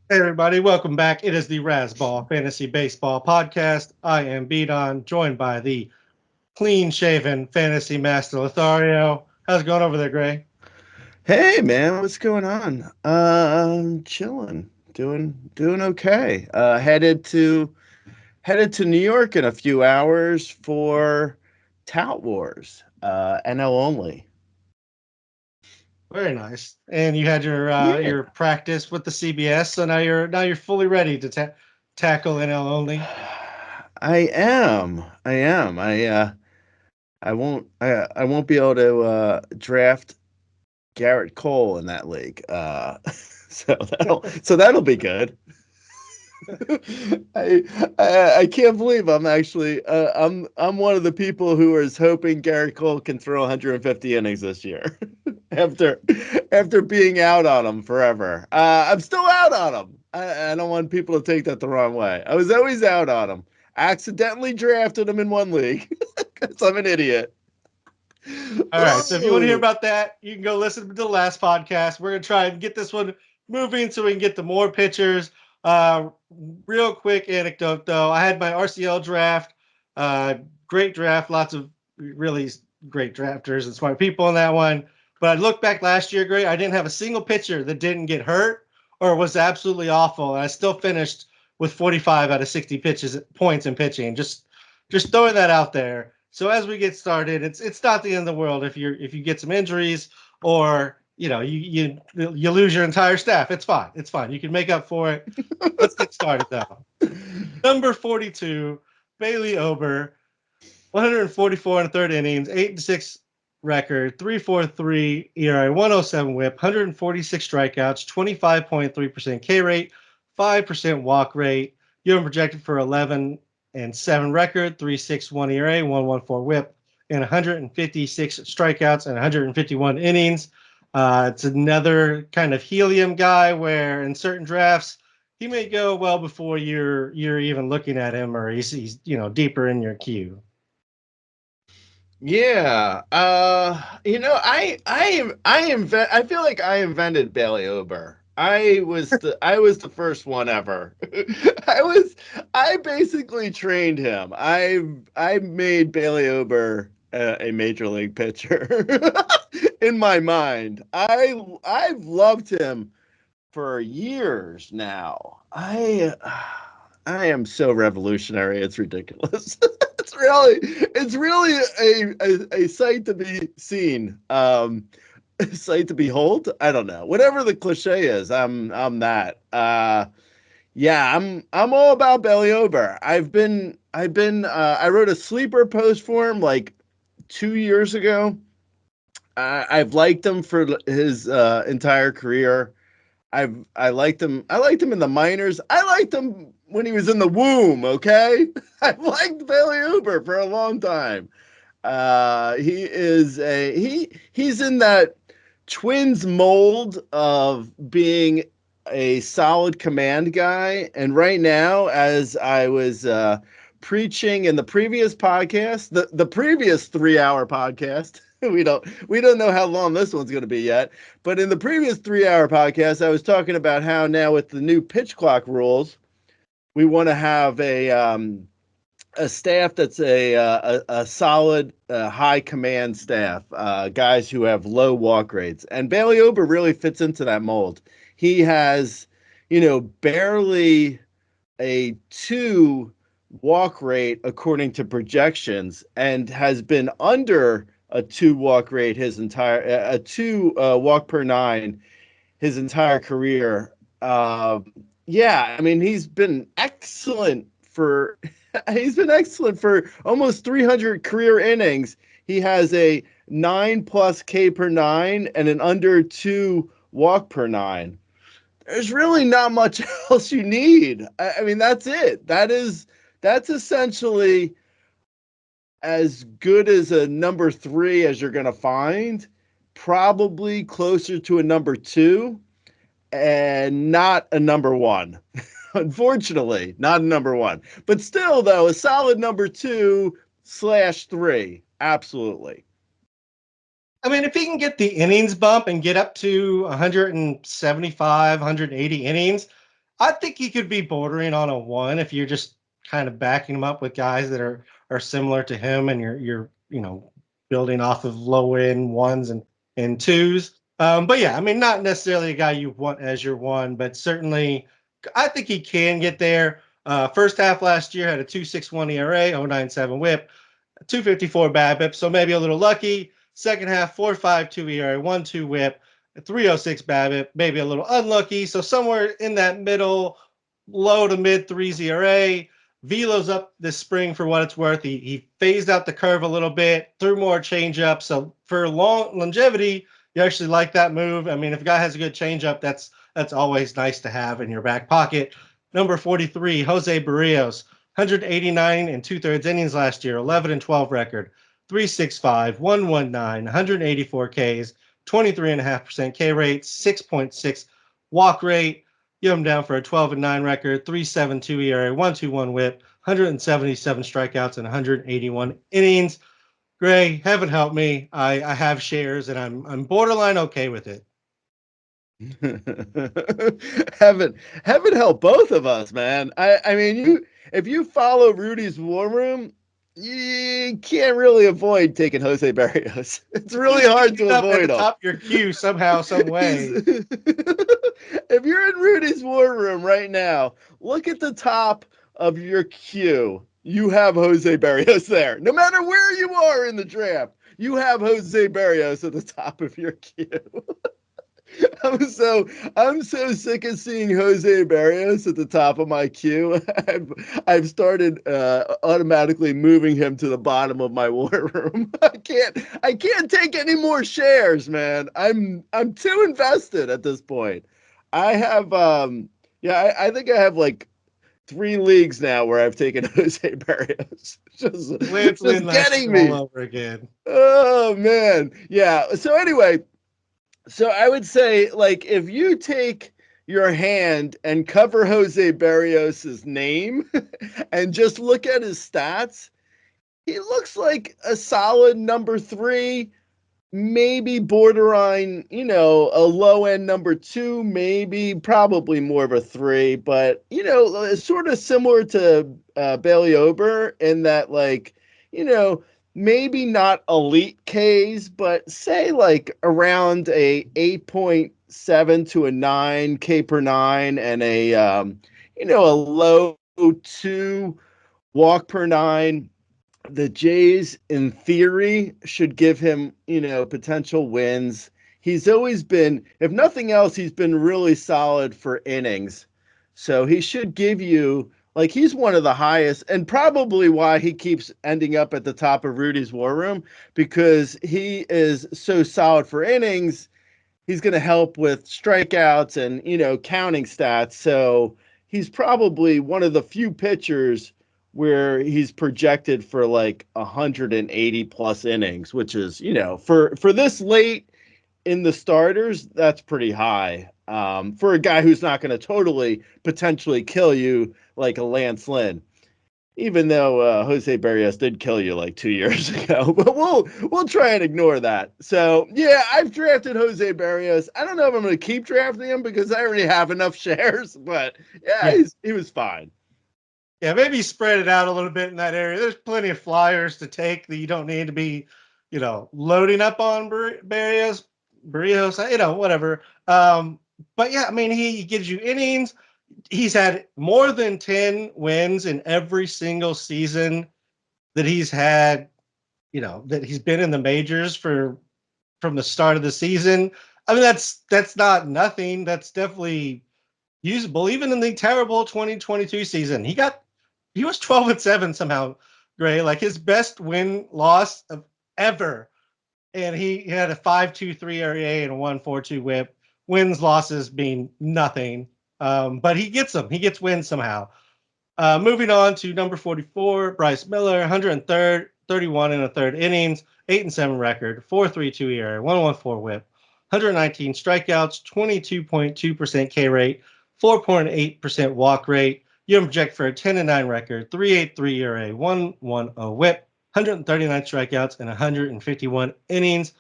Hey everybody, welcome back. It is the Razzball Fantasy Baseball Podcast. I am Beat joined by the clean-shaven fantasy master Lothario. How's it going over there, Gray? Hey man, what's going on? Chilling, doing okay. Headed to New York in a few hours for Tout Wars. NL only. Very nice. And you had Yeah, your practice with the CBS, so now you're fully ready to tackle NL only. I am. I am. I won't be able to draft Garrett Cole in that league. So that'll be good. I, I can't believe I'm actually I'm one of the people who is hoping Garrett Cole can throw 150 innings this year after after being out on him forever. I'm still out on him. I don't want people to take that the wrong way. I was always out on him. I accidentally drafted him in one league because I'm an idiot. All right, so if you want to hear Oh, about that, you can go listen to the last podcast. We're gonna try and get this one moving so we can get to more pitchers. Uh, Real quick anecdote though, I had my RCL draft. Uh, Great draft, lots of really great drafters and smart people in that one. But I look back last year, great. I didn't have a single pitcher that didn't get hurt or was absolutely awful, and I still finished with 45 out of 60 pitches points in pitching. Just throwing that out there. So as we get started, it's not the end of the world if you get some injuries or you lose your entire staff. It's fine. It's fine. You can make up for it. Let's get started though. Number 42, Bailey Ober, 144 in the third innings, 8-6 record, 3.43 ERA, 107 WHIP, 146 strikeouts, 25.3% K rate, 5% walk rate. You have projected for 11-7 record, 3.61 ERA, 1.14 WHIP, and 156 strikeouts and 151 innings. It's another kind of helium guy where in certain drafts he may go well before you're even looking at him, or he's deeper in your queue. yeah. I feel like I invented Bailey Ober. I was the first one ever. I was I basically trained him. I made Bailey Ober a major league pitcher in my mind. I've loved him for years now. I am so revolutionary. It's ridiculous. It's really a sight to be seen. A sight to behold. I don't know. Whatever the cliche is, I'm that. Yeah, I'm all about Bailey Ober. I wrote a sleeper post for him like 2 years ago. I've liked him for his entire career. I liked him. I liked him in the minors. I liked him when he was in the womb. Okay, I liked Bailey Uber for a long time. He's in that Twins mold of being a solid command guy. And right now, as I was preaching in the previous podcast, the previous 3 hour podcast. We don't know how long this one's going to be yet. But in the previous 3 hour podcast, I was talking about how now with the new pitch clock rules, we want to have a staff that's a solid high command staff, guys who have low walk rates. And Bailey Ober really fits into that mold. He has, barely a 2 walk rate according to projections and has been under a 2 walk rate his entire a 2 walk per 9 his entire career. Yeah, I mean he's been excellent for almost 300 career innings. He has a 9 plus K per 9 and an under 2 walk per 9. There's really not much else you need. I mean, that's it. That's essentially as good as a number 3 as you're going to find. Probably closer to a number 2 and not a number 1. Unfortunately, not a number 1. But still, though, a solid number 2/3. Absolutely. I mean, if he can get the innings bump and get up to 175, 180 innings, I think he could be bordering on a 1 if you're just kind of backing him up with guys that are similar to him, and you're building off of low end 1s and 2s. But yeah, I mean, not necessarily a guy you want as your 1, but certainly I think he can get there. First half last year had a 2.61 ERA, 0.97 WHIP, 254 BABIP, so maybe a little lucky. Second half, 4.52 ERA, 1.2 WHIP, 306 BABIP, maybe a little unlucky. So somewhere in that middle, low to mid threes ERA. Velo's up this spring for what it's worth. He phased out the curve a little bit, threw more changeup. So for longevity, you actually like that move. I mean, if a guy has a good changeup, that's always nice to have in your back pocket. Number 43, Jose Berrios, 189 and 2/3 innings last year, 11 and 12 record, 365, 119, 184 Ks, 23.5% K rate, 6.6 walk rate. You have him down for a 12 and 9 record, 3.72 ERA, 1.21 WHIP, 177 strikeouts, and 181 innings. Gray, heaven help me. I have shares and I'm borderline okay with it. heaven help both of us, man. I mean, if you follow Rudy's War Room, you can't really avoid taking Jose Berrios. It's really hard to avoid at the him. top of your queue somehow, some way. If you're in Rudy's War Room right now, look at the top of your queue. You have Jose Berrios there. No matter where you are in the draft, you have Jose Berrios at the top of your queue. I'm so sick of seeing Jose Berrios at the top of my queue. I've started automatically moving him to the bottom of my war room. I can't take any more shares, man. I'm too invested at this point. I have I think I have like 3 leagues now where I've taken Jose Berrios. just getting me all over again. Oh man. Yeah. So anyway, so I would say, like, if you take your hand and cover Jose Berrios' name and just look at his stats, he looks like a solid number 3, maybe borderline, a low end number 2, maybe probably more of a 3, but, sort of similar to Bailey Ober in that, like, maybe not elite Ks, but say like around a 8.7 to a 9 K per 9 and a low 2 walk per 9. The Jays, in theory, should give him, potential wins. He's always been, if nothing else, he's been really solid for innings. So he should give you, like, he's one of the highest, and probably why he keeps ending up at the top of Rudy's War Room, because he is so solid for innings. He's going to help with strikeouts and, counting stats. So he's probably one of the few pitchers where he's projected for like 180 plus innings, which is, for this late in the starters, that's pretty high. For a guy who's not going to totally potentially kill you like a Lance Lynn, even though Jose Berrios did kill you like 2 years ago, but we'll try and ignore that. So yeah, I've drafted Jose Berrios. I don't know if I'm going to keep drafting him because I already have enough shares, but yeah. He was fine. Yeah, maybe spread it out a little bit in that area. There's plenty of flyers to take that you don't need to be, loading up on Berrios, whatever. But yeah, I mean, he gives you innings. He's had more than 10 wins in every single season that he's had, that he's been in the majors from the start of the season. I mean, that's not nothing. That's definitely usable. Even in the terrible 2022 season, he was 12-7 somehow, Gray, like his best win-loss of ever. And he had a 5.23 ERA and a 1.42 WHIP. Wins, losses being nothing. But he gets them. He gets wins somehow. Moving on to number 44, Bryce Miller, 103rd, 31 and a third innings, 8-7 record, 4.32 ERA, 1.14 WHIP, 119 strikeouts, 22.2% K rate, 4.8% walk rate. You project for a 10-9 record, 3.83 ERA, 1.10 WHIP, 139 strikeouts, and 151 innings.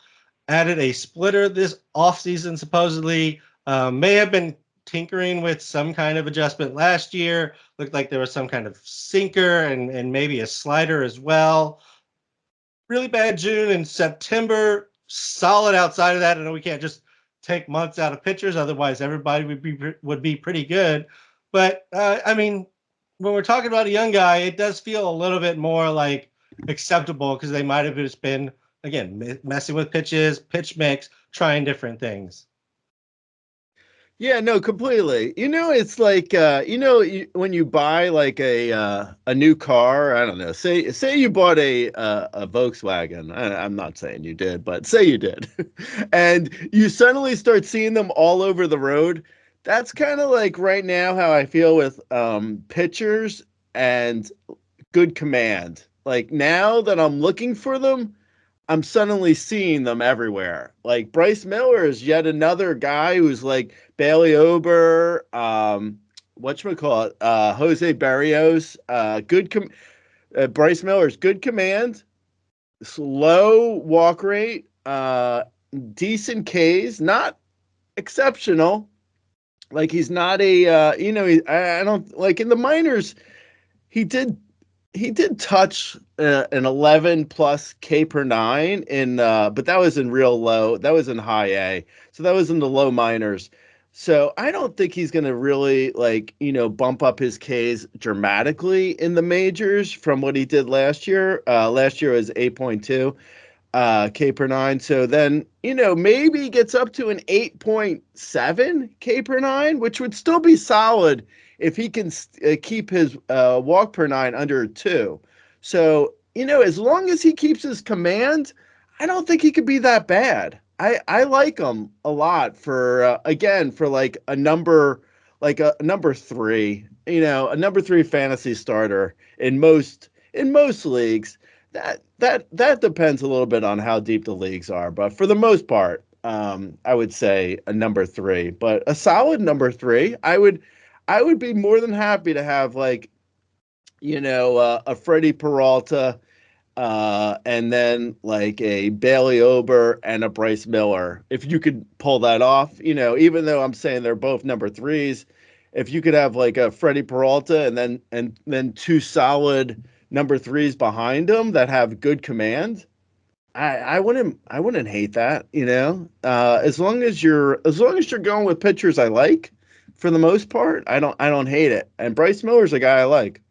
Added a splitter this offseason, supposedly. May have been tinkering with some kind of adjustment last year. Looked like there was some kind of sinker and maybe a slider as well. Really bad June and September. Solid outside of that. I know we can't just take months out of pitchers, otherwise everybody would be pretty good. But I mean, when we're talking about a young guy, it does feel a little bit more like acceptable because they might have just been again messing with pitches, pitch mix, trying different things. Yeah, no, completely. It's like when you buy like a new car. I don't know. Say you bought a Volkswagen. I'm not saying you did, but say you did, and you suddenly start seeing them all over the road. That's kind of like right now how I feel with pitchers and good command. Like now that I'm looking for them, I'm suddenly seeing them everywhere. Like Bryce Miller is yet another guy who's like Bailey Ober, whatchamacallit, Jose Berrios, Bryce Miller's good command, slow walk rate, decent Ks, not exceptional. Like he's not I don't like in the minors, he did touch an 11 plus K per nine but that was in real low. That was in high A. So that was in the low minors. So I don't think he's going to really bump up his Ks dramatically in the majors from what he did last year. Last year was 8.2 K per nine. So then, maybe he gets up to an 8.7 K per nine, which would still be solid if he can keep his walk per nine under 2. So, as long as he keeps his command, I don't think he could be that bad. I like him a lot for like a number 3, a number 3 fantasy starter in most leagues. That depends a little bit on how deep the leagues are, but for the most part, I would say a number 3, but a solid number 3. I would be more than happy to have a Freddie Peralta, and then like a Bailey Ober and a Bryce Miller. If you could pull that off, even though I'm saying they're both number 3s, if you could have like a Freddie Peralta and then 2 solid number 3s behind them that have good command, I wouldn't hate that. As long as you're going with pitchers I like. For the most part, I don't hate it. And Bryce Miller's a guy I like.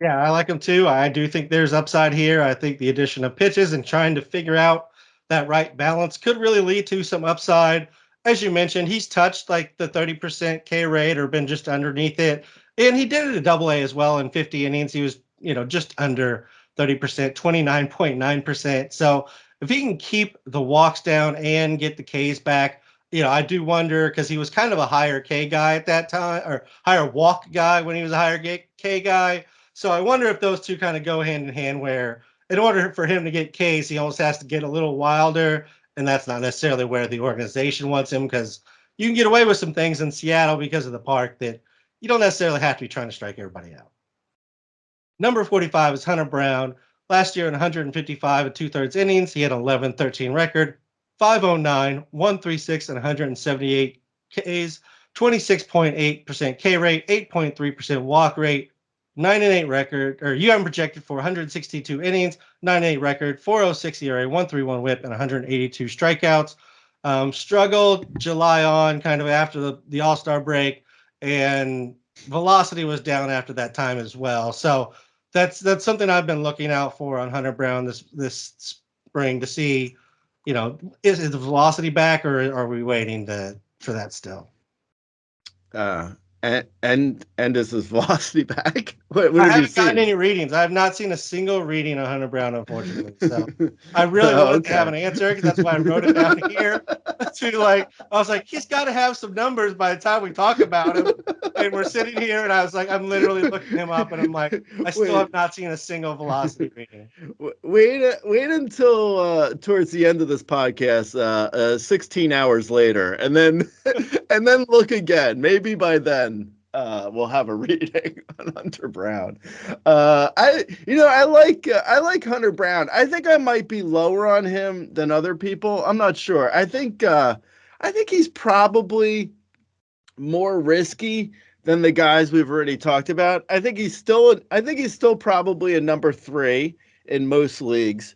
Yeah, I like him too. I do think there's upside here. I think the addition of pitches and trying to figure out that right balance could really lead to some upside. As you mentioned, he's touched like the 30% K rate or been just underneath it. And he did it at double A as well in 50 innings. He was, just under 30%, 29.9%. So if he can keep the walks down and get the Ks back, I do wonder because he was kind of a higher K guy at that time or higher walk guy when he was a higher K guy. So I wonder if those two kind of go hand in hand where in order for him to get Ks, he almost has to get a little wilder. And that's not necessarily where the organization wants him because you can get away with some things in Seattle because of the park that you don't necessarily have to be trying to strike everybody out. Number 45 is Hunter Brown. Last year in 155 and 2/3 innings, he had an 11-13 record, 509, 136, and 178 Ks, 26.8% K rate, 8.3% walk rate, 9-8 record, or you haven't projected for 162 innings, 9-8 record, 406 ERA, 131 whip, and 182 strikeouts. Struggled July on, kind of after the All-Star break, and velocity was down after that time as well. So that's something I've been looking out for on Hunter Brown this spring to see, is the velocity back or are we waiting for that still? And is his velocity back? What I have you haven't seen? gotten any readings. I have not seen a single reading on Hunter Brown, unfortunately. So I really wanted to have an answer because that's why I wrote it down here. I was like, he's got to have some numbers by the time we talk about him. And we're sitting here, and I was like, I'm literally looking him up, and I'm like, I still have not seen a single velocity reading. Wait until towards the end of this podcast, 16 hours later, and then look again. Maybe by then we'll have a reading on Hunter Brown. I like Hunter Brown. I think I might be lower on him than other people. I'm not sure. I think he's probably more risky than the guys we've already talked about. I think he's still probably a number 3 in most leagues,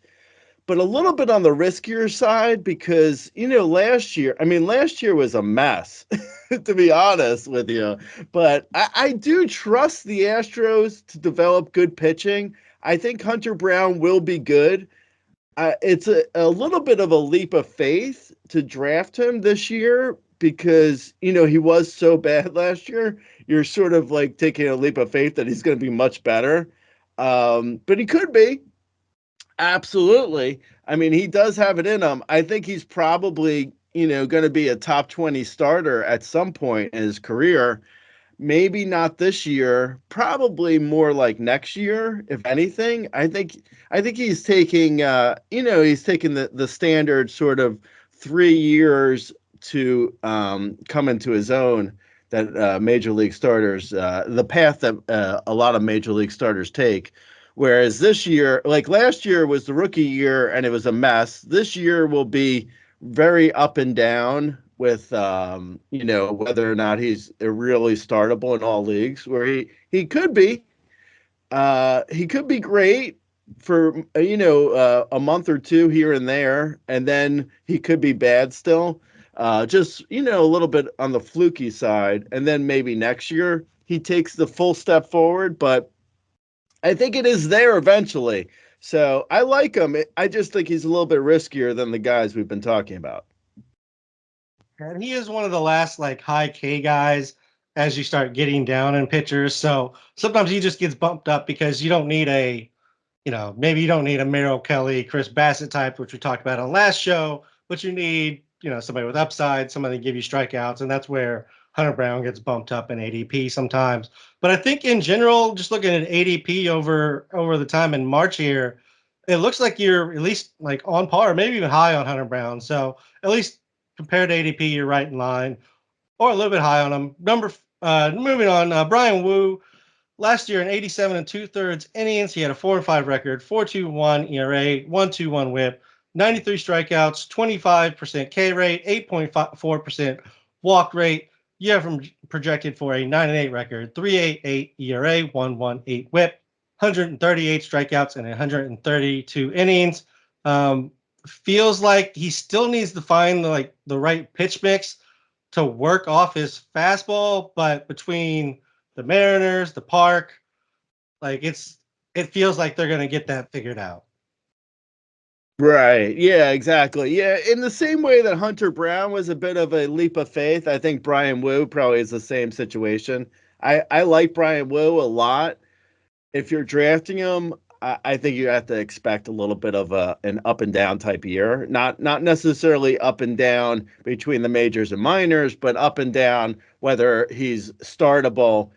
but a little bit on the riskier side because, last year was a mess, to be honest with you. But I do trust the Astros to develop good pitching. I think Hunter Brown will be good. It's a little bit of a leap of faith to draft him this year because, he was so bad last year. You're sort of like taking a leap of faith that he's going to be much better. But he could be. Absolutely. I mean, he does have it in him. I think he's probably, going to be a top 20 starter at some point in his career. Maybe not this year, probably more like next year, if anything. I think he's taking he's taking the standard sort of 3 years to come into his own that major league starters the path that a lot of major league starters take. Whereas this year, like last year was the rookie year and it was a mess. This year will be very up and down with whether or not he's really startable in all leagues. Where he could be great for a month or two here and there, and then he could be bad still. Just a little bit on the fluky side, and then maybe next year he takes the full step forward. But I think it is there eventually. So I like him. I just think he's a little bit riskier than the guys we've been talking about. And he is one of the last like high K guys as you start getting down in pitchers. So sometimes he just gets bumped up because you don't need maybe you don't need a Merrill Kelly, Chris Bassett type, which we talked about on last show, but you need, somebody with upside, somebody to give you strikeouts. And that's where Hunter Brown gets bumped up in ADP sometimes. But I think in general, just looking at ADP over the time in March here, it looks like you're at least like on par, maybe even high on Hunter Brown. So at least compared to ADP, you're right in line, or a little bit high on him. Moving on, Brian Wu. Last year in 87 and 2/3 innings, he had a 4-5 record, 4.21 ERA, 1.21 WHIP, 93 strikeouts, 25% K rate, 8.4% walk rate. You have him projected for a 9-8 record, 3.88 ERA, 1.18 WHIP, 138 strikeouts, and 132 innings. Feels like he still needs to find the right pitch mix to work off his fastball, but between the Mariners, the park, it feels like they're gonna get that figured out. Right. Yeah, exactly. Yeah. In the same way that Hunter Brown was a bit of a leap of faith, I think Brian Wu probably is the same situation. I like Brian Wu a lot. If you're drafting him, I think you have to expect a little bit of an up and down type year. Not necessarily up and down between the majors and minors, but up and down whether he's startable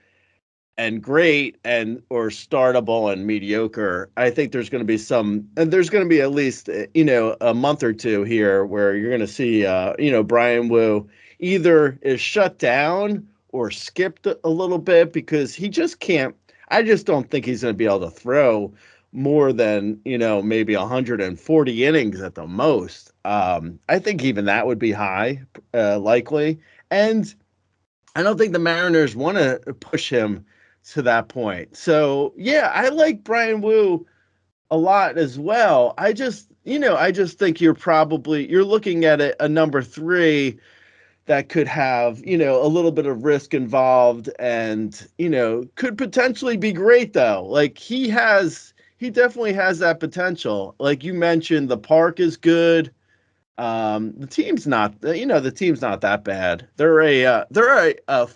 and great and or startable and mediocre. I think there's going to be there's going to be at least a month or two here where you're going to see Brian Wu either is shut down or skipped a little bit because he just can't. I just don't think he's going to be able to throw more than maybe 140 innings at the most. I think even that would be high, likely, and I don't think the Mariners want to push him to that point. So yeah, I like Brian Wu a lot as well. I just think you're looking at a number 3 that could have, a little bit of risk involved and, could potentially be great though. Like he definitely has that potential. Like you mentioned, the park is good. The team's not, the team's not that bad. They're a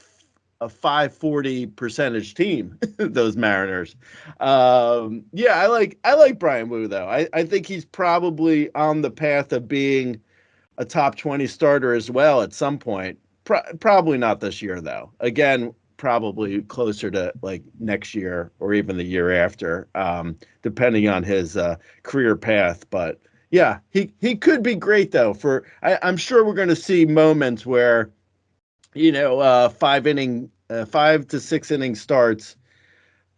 540 percentage team, those Mariners. Yeah, I like Brian Wu though. I think he's probably on the path of being a top 20 starter as well at some point. Probably not this year though. Again, probably closer to like next year or even the year after, depending on his career path. But yeah, he could be great though. I'm sure we're going to see moments where 5 to 6 inning starts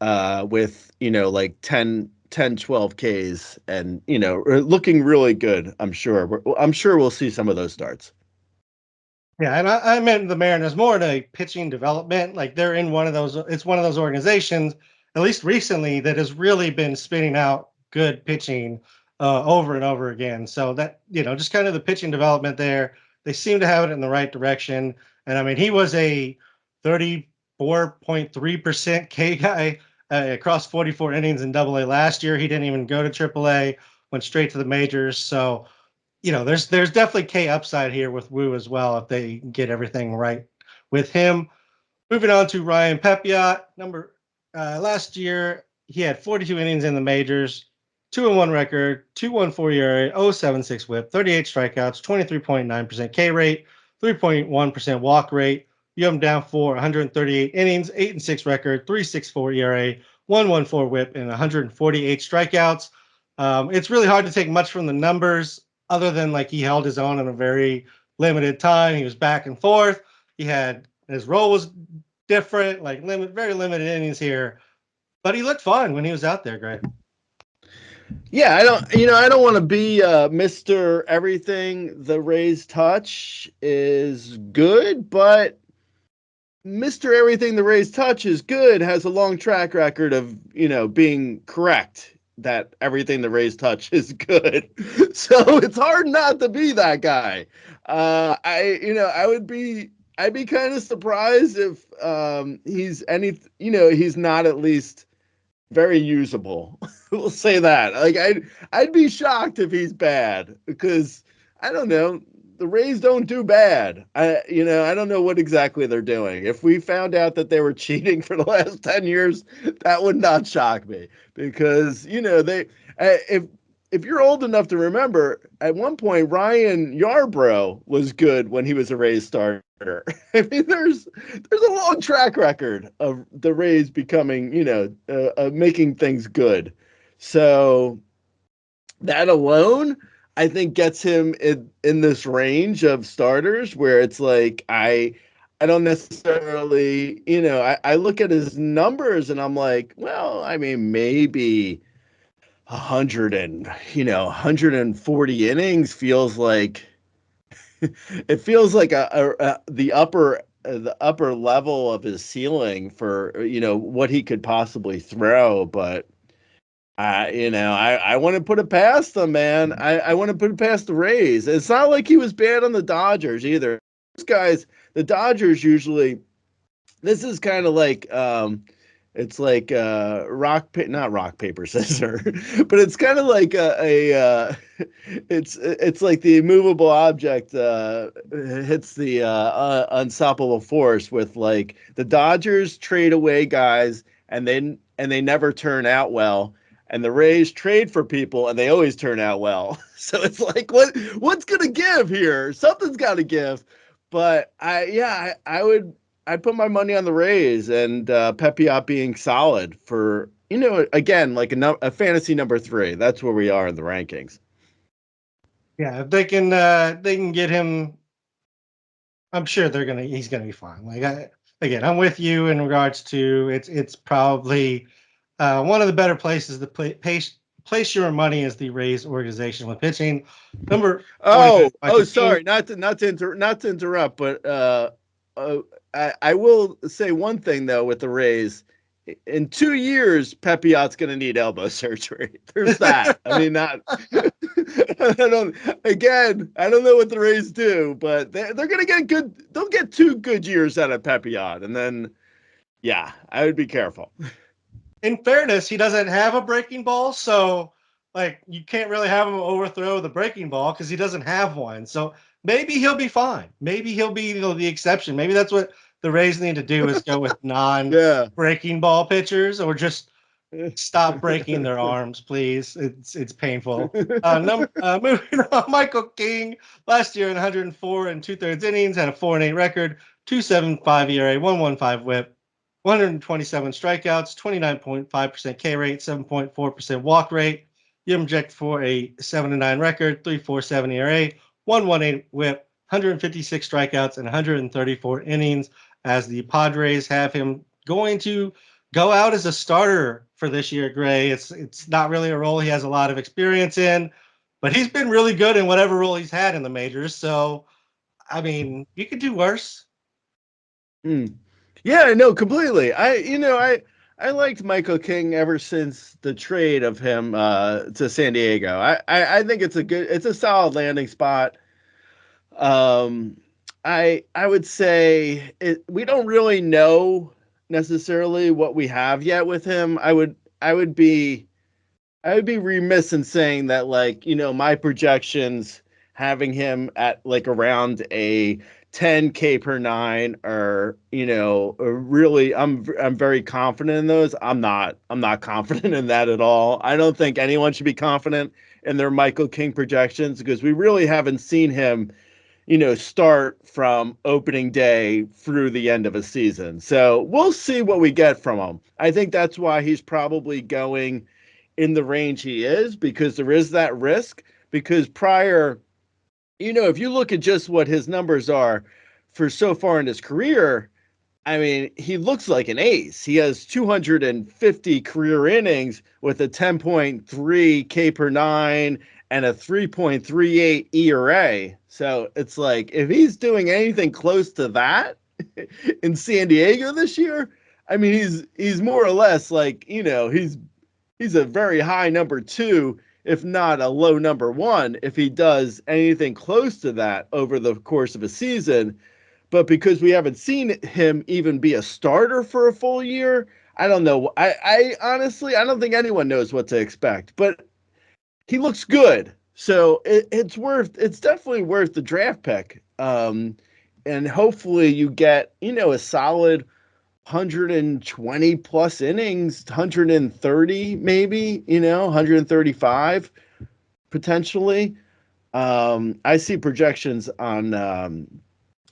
with like 10, 12 Ks and looking really good. I'm sure we'll see some of those starts. Yeah, and I meant the Mariners more in a pitching development. Like they're in one of those. It's one of those organizations, at least recently, that has really been spitting out good pitching over and over again. So that just kind of the pitching development there. They seem to have it in the right direction. And I mean, he was a 34.3% K guy across 44 innings in Double A last year. He didn't even go to Triple A. Went straight to the majors. So there's definitely K upside here with Wu as well if they get everything right with him. Moving on to Ryan Pfaadt, last year he had 42 innings in the majors, 2-1 record, 2.14 ERA, 0.76 WHIP, 38 strikeouts, 23.9% K rate, 3.1% walk rate. You have him down for 138 innings, 8-6 record, 3.64 ERA, 1.14 WHIP, and 148 strikeouts. It's really hard to take much from the numbers other than like he held his own in a very limited time. He was back and forth. His role was different, like very limited innings here, but he looked fun when he was out there. Great. Yeah, I don't want to be Mr. Everything the Rays touch is good, but Mr. Everything the Rays touch is good has a long track record of, being correct that everything the Rays touch is good. So it's hard not to be that guy. I'd be kind of surprised if he's not at least very usable. We'll say that. Like I'd be shocked if he's bad because I don't know. The Rays don't do bad. I don't know what exactly they're doing. If we found out that they were cheating for the last 10 years, that would not shock me because, if you're old enough to remember, at one point Ryan Yarbrough was good when he was a Rays starter. I mean, there's a long track record of the Rays becoming, making things good. So that alone, I think, gets him in this range of starters where it's like I don't necessarily, I look at his numbers and I'm like, well, I mean, maybe 140 innings feels like it feels like the upper level of his ceiling for what he could possibly throw, but I want to put it past them, man. I want to put it past the Rays. It's not like he was bad on the Dodgers either. Those guys, the Dodgers usually, this is kind of like it's like not rock paper scissors, but it's kind of like it's like the immovable object hits the unstoppable force with like the Dodgers trade away guys and they never turn out well. And the Rays trade for people, and they always turn out well. So it's like, what's gonna give here? Something's got to give. But I put my money on the Rays and Pfaadt being solid for again like a fantasy number 3. That's where we are in the rankings. Yeah, if they can get him, I'm sure he's gonna be fine. Again, I'm with you in regards to it's probably one of the better places to place your money is the Rays organization with pitching. Sorry, not to interrupt, but I will say one thing though with the Rays. In 2 years, Pfaadt's going to need elbow surgery. There's that. I mean, not. I don't know what the Rays do, but they're going to get good. They'll get 2 good years out of Pfaadt, and then, yeah, I would be careful. In fairness, he doesn't have a breaking ball, so like you can't really have him overthrow the breaking ball because he doesn't have one. So maybe he'll be fine. Maybe he'll be the exception. Maybe that's what the Rays need to do is go with non-breaking ball pitchers or just stop breaking their arms, please. It's painful. Moving on, Michael King last year in 104 and 2/3 innings had a 4-8 record, 2.75 ERA, 1.15 WHIP. 127 strikeouts, 29.5% K rate, 7.4% walk rate. You inject for a 7-9 record, 3.47 ERA, 1.18 WHIP, 156 strikeouts, and 134 innings. As the Padres have him going to go out as a starter for this year, Gray. It's not really a role he has a lot of experience in, but he's been really good in whatever role he's had in the majors. So I mean, you could do worse. Mm. Yeah, no, completely. I liked Michael King ever since the trade of him to San Diego. I think it's a solid landing spot. Um, I would say we don't really know necessarily what we have yet with him. I would be I would be remiss in saying that, like, my projections having him at like around a 10K per nine are, are really, I'm very confident in those. I'm not confident in that at all. I don't think anyone should be confident in their Michael King projections because we really haven't seen him, start from opening day through the end of a season. So we'll see what we get from him. I think that's why he's probably going in the range he is, because there is that risk. Because prior, if you look at just what his numbers are for so far in his career, I mean, he looks like an ace. He has 250 career innings with a 10.3 K per nine and a 3.38 ERA. So it's like, if he's doing anything close to that in San Diego this year, I mean, he's more or less like, he's a very high number two, if not a low number one, if he does anything close to that over the course of a season. But because we haven't seen him even be a starter for a full year, I don't know. I honestly, I don't think anyone knows what to expect, but he looks good. So it's definitely worth the draft pick. And hopefully you get, a solid 120 plus innings, 130 maybe, 135 potentially. I see projections on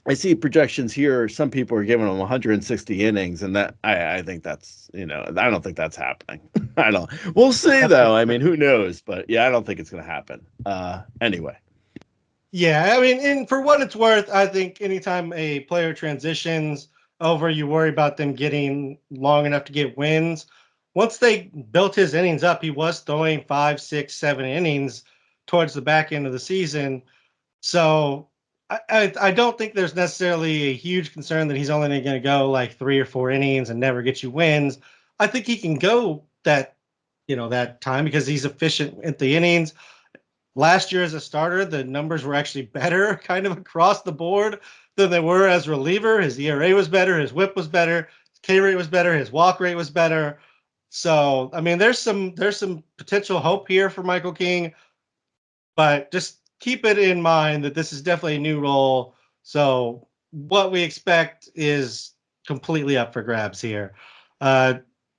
I see projections here. Some people are giving him 160 innings, and that I think that's, I don't think that's happening. I don't. We'll see though. I mean, who knows? But yeah, I don't think it's going to happen. Anyway. Yeah, I mean, and for what it's worth, I think anytime a player transitions over, you worry about them getting long enough to get wins. Once they built his innings up, he was throwing 5, 6, 7 innings towards the back end of the season. So I don't think there's necessarily a huge concern that he's only going to go like 3 or 4 innings and never get you wins. I think he can go that time because he's efficient at the innings. Last year as a starter, the numbers were actually better kind of across the board than they were as reliever. His ERA was better, his whip was better, his K rate was better, his walk rate was better. So, I mean, there's some potential hope here for Michael King, but just keep it in mind that this is definitely a new role. So, what we expect is completely up for grabs here. Uh,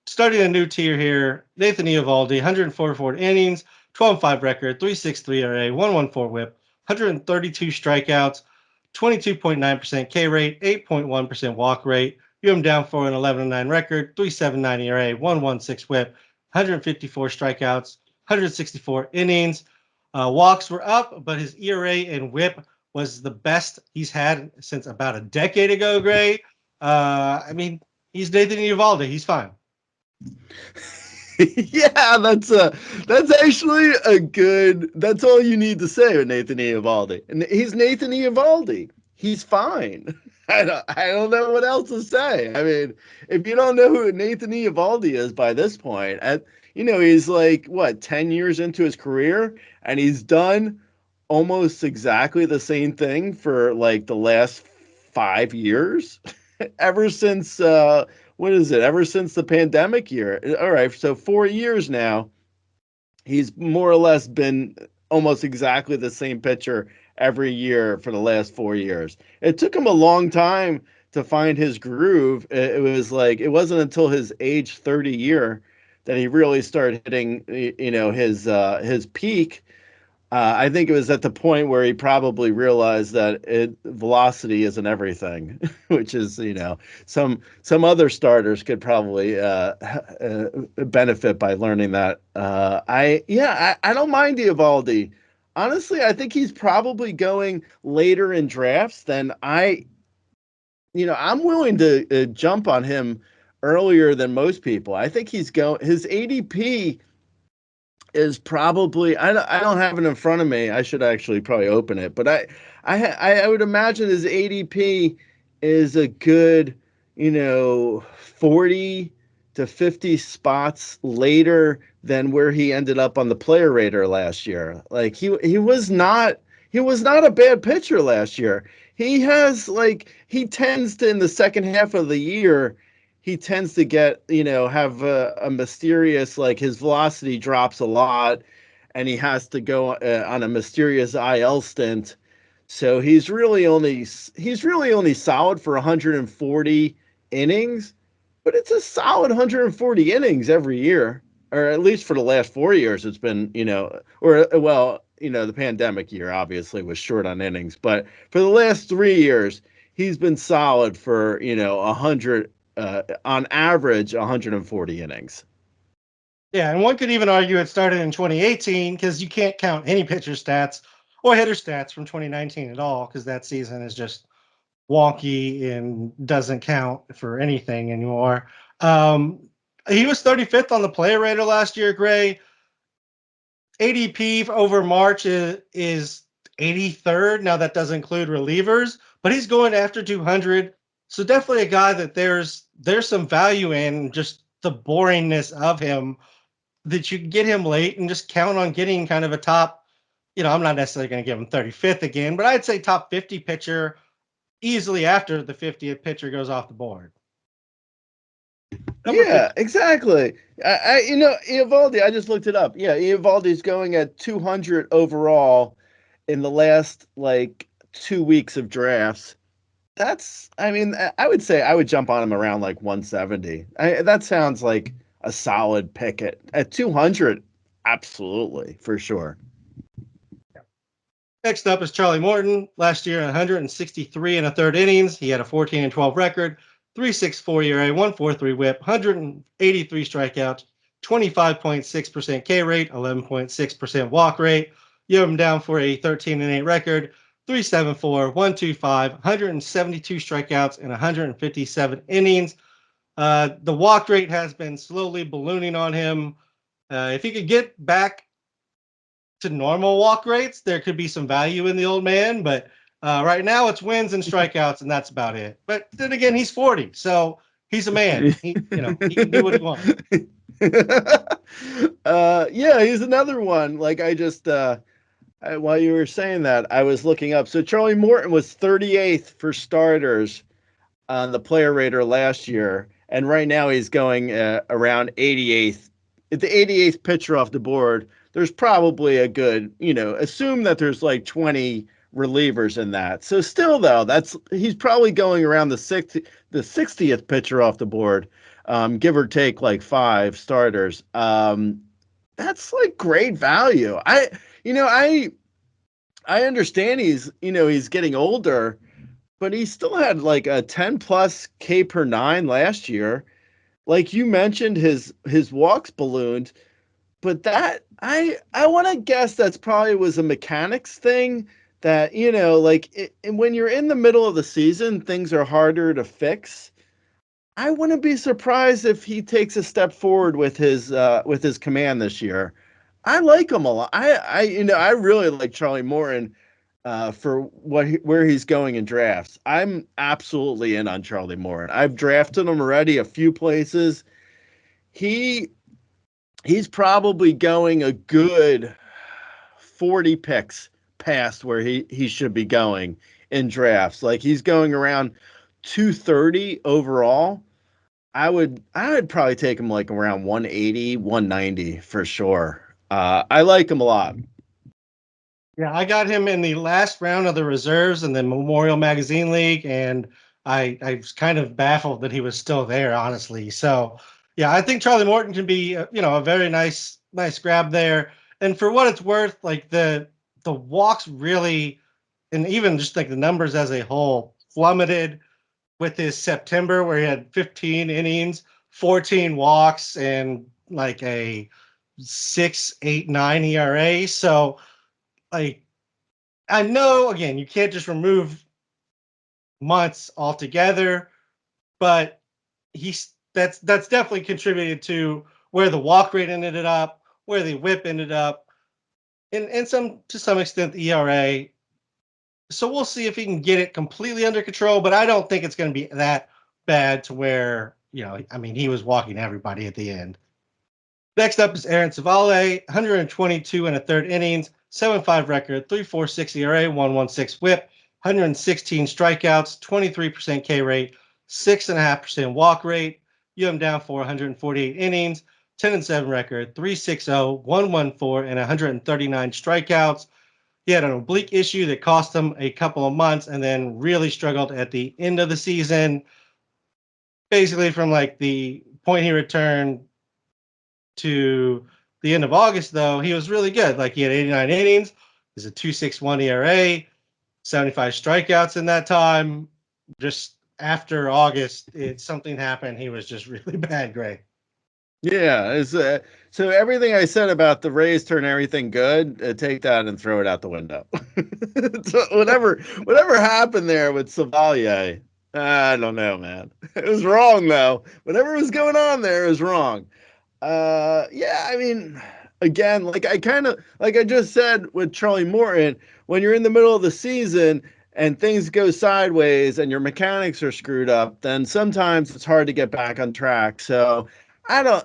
Starting a new tier here, Nathan Eovaldi, 144 innings, 12-5 record, 3.63 ERA, 1.14 WHIP, 132 strikeouts, 22.9% K rate, 8.1% walk rate. You have him down for an 11-9 record, 3.79 ERA, 1.16 WHIP, 154 strikeouts, 164 innings. Walks were up, but his ERA and WHIP was the best he's had since about a decade ago. Gray. I mean, he's Nathan Eovaldi. He's fine. Yeah, that's actually a good. That's all you need to say with Nathan Eovaldi, and he's Nathan Eovaldi. He's fine. I don't know what else to say. I mean, if you don't know who Nathan Eovaldi is by this point, he's like what 10 years into his career, and he's done almost exactly the same thing for like the last 5 years, ever since what is it? Ever since the pandemic year. All right, so 4 years now, he's more or less been almost exactly the same pitcher every year for the last 4 years. It took him a long time to find his groove. It was like it wasn't until his age 30 year that he really started hitting, his peak. I think it was at the point where he probably realized that velocity isn't everything, which is, some other starters could probably benefit by learning that. I don't mind Eovaldi. Honestly, I think he's probably going later in drafts than I'm willing to jump on him earlier than most people. I think his ADP is probably I don't have it in front of me. I should actually probably open it, but I would imagine his ADP is a good 40 to 50 spots later than where he ended up on the player rater last year. Like he was not a bad pitcher last year. He has he tends to in the second half of the year he tends to get, have a mysterious, his velocity drops a lot and he has to go on a mysterious IL stint. So he's really only solid for 140 innings, but it's a solid 140 innings every year, or at least for the last 4 years. It's been, the pandemic year obviously was short on innings, but for the last 3 years, he's been solid for 100 on average 140 innings. Yeah, and one could even argue it started in 2018 because you can't count any pitcher stats or hitter stats from 2019 at all because that season is just wonky and doesn't count for anything anymore. Um, he was 35th on the player rater last year, Gray. ADP over March is 83rd. Now, that does include relievers, but he's going after 200. So definitely a guy that there's some value in just the boringness of him that you can get him late and just count on getting kind of a top, I'm not necessarily going to give him 35th again, but I'd say top 50 pitcher easily after the 50th pitcher goes off the board. Yeah, exactly. Eovaldi, I just looked it up. Yeah, Eovaldi's going at 200 overall in the last 2 weeks of drafts. I would say I would jump on him around 170. That sounds like a solid pick at 200. Absolutely, for sure. Next up is Charlie Morton. Last year, 163 and a third innings. He had a 14-12 record, 3.64 ERA, 1.43 WHIP, 183 strikeouts, 25.6% K rate, 11.6% walk rate. You have him down for a 13-8 record, 3.74, 1.25, 172 strikeouts, and 157 innings. The walk rate has been slowly ballooning on him. If he could get back to normal walk rates, there could be some value in the old man, but right now it's wins and strikeouts, and that's about it. But then again, he's 40, so he's a man. He can do what he wants. Yeah, he's another one. While you were saying that, I was looking up. So Charlie Morton was 38th for starters on the player rater last year, and right now he's going around 88th. At the 88th pitcher off the board, there's probably a good, assume that there's 20 relievers in that. So still though, he's probably going around the 60th pitcher off the board, give or take 5 starters. That's great value. I understand he's getting older, but he still had a 10 plus K per 9 last year. Like you mentioned, his walks ballooned, but that I want to guess that's probably was a mechanics thing that when you're in the middle of the season, things are harder to fix. I wouldn't be surprised if he takes a step forward with his command this year. I like him a lot. I really like Charlie Morton for where he's going in drafts. I'm absolutely in on Charlie Morton. I've drafted him already a few places. He's probably going a good 40 picks past where he should be going in drafts. He's going around 230 overall. I'd probably take him around 180, 190 for sure. I like him a lot. Yeah, I got him in the last round of the reserves in the Memorial Magazine League, and I was kind of baffled that he was still there, honestly. So, yeah, I think Charlie Morton can be, a very nice grab there. And for what it's worth, the walks really, and even just the numbers as a whole, plummeted with his September where he had 15 innings, 14 walks, and a 6.89 ERA. So, I know, again, you can't just remove months altogether, but that's definitely contributed to where the walk rate ended up, where the WHIP ended up, and some to some extent the ERA. So we'll see if he can get it completely under control, but I don't think it's going to be that bad to where, I mean, he was walking everybody at the end. Next up is Aaron Civale, 122 and a third innings, 7.5 record, 3.46 ERA, 1.16 WHIP, 116 strikeouts, 23% K rate, 6.5% walk rate. You have him down for 148 innings, 10 and 7 record, 3.60, 1.14, and 139 strikeouts. He had an oblique issue that cost him a couple of months and then really struggled at the end of the season. Basically, from like the point he returned to the end of August, though, he was really good. Like he had 89 innings, he's a 2.61 ERA, 75 strikeouts in that time. Just after August, something happened. He was just really bad, Gray. Yeah, so everything I said about the Rays turn everything good, take that and throw it out the window. So whatever happened there with Civale, I don't know, man. It was wrong though. Whatever was going on there was wrong. Yeah, I mean, again, like I just said with Charlie Morton, when you're in the middle of the season and things go sideways and your mechanics are screwed up, then sometimes it's hard to get back on track. So I don't,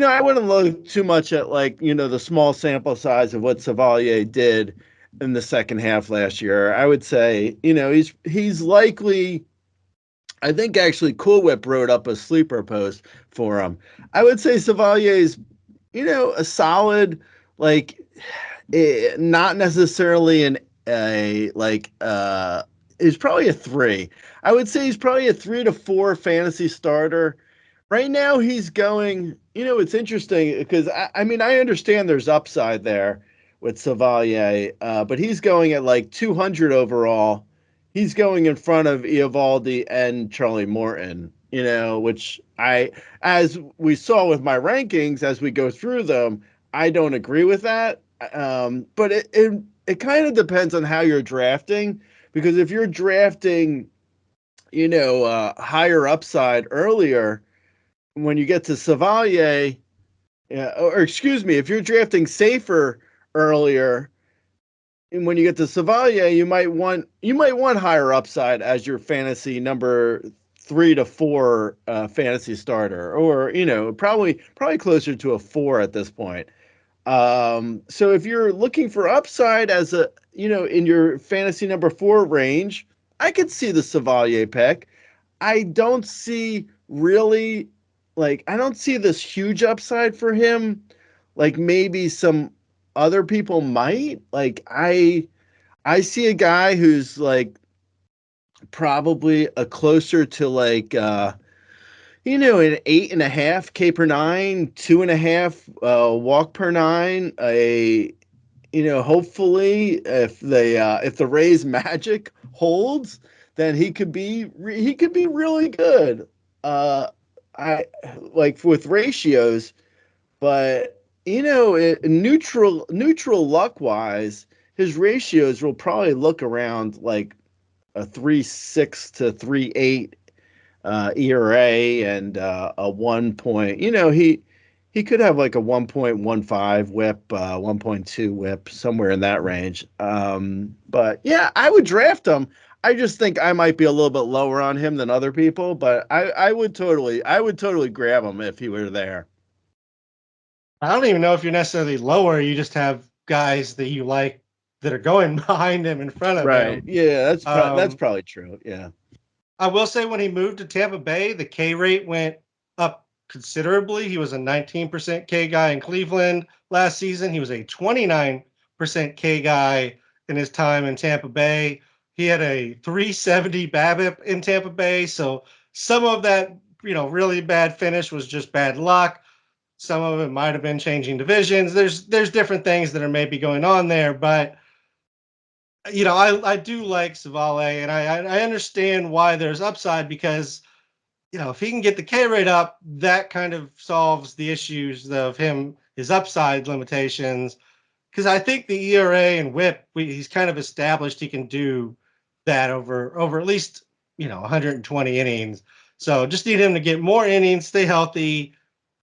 I wouldn't look too much at the small sample size of what Cavalier did in the second half last year. I would say, he's likely. I think actually Cool Whip wrote up a sleeper post for him. I would say Savalier's, a solid, like, not necessarily he's probably a 3. I would say he's probably a 3 to 4 fantasy starter. Right now he's going, it's interesting because I mean, I understand there's upside there with Cavalier, but he's going at like 200 overall. He's going in front of Eovaldi and Charlie Morton, which as we saw with my rankings, as we go through them, I don't agree with that. But it kind of depends on how you're drafting, because if you're drafting, higher upside earlier, when you get to Cavalier, or excuse me, if you're drafting safer earlier, and when you get to Cavalier, you might want higher upside as your fantasy number 3 to 4 fantasy starter, or probably closer to a 4 at this point. So if you're looking for upside as in your fantasy number 4 range, I could see the Cavalier pick. I don't see this huge upside for him. Like maybe some other people might. Like I see a guy who's like probably a closer to like an 8.5 K per 9, 2.5 walk per 9. Hopefully if the Rays magic holds, then he could be really good. I like with ratios, but neutral luck wise, his ratios will probably look around like a 3.6 to 3.8 ERA and a 1 point. He could have like a 1.15 WHIP, 1.2 WHIP, somewhere in that range. But yeah, I would draft him. I just think I might be a little bit lower on him than other people, but I would totally grab him if he were there. I don't even know if you're necessarily lower. You just have guys that you like that are going behind him in front of him. Right. Yeah, that's probably true. Yeah. I will say when he moved to Tampa Bay, the K rate went up considerably. He was a 19% K guy in Cleveland last season. He was a 29% K guy in his time in Tampa Bay. He had a 370 BABIP in Tampa Bay. So some of that, really bad finish was just bad luck. Some of it might have been changing divisions. There's different things that are maybe going on there, but I do like Civale, and I understand why there's upside because, if he can get the K rate up, that kind of solves the issues of his upside limitations. Because I think the ERA and WHIP, he's kind of established he can do that over at least 120 innings. So just need him to get more innings, stay healthy,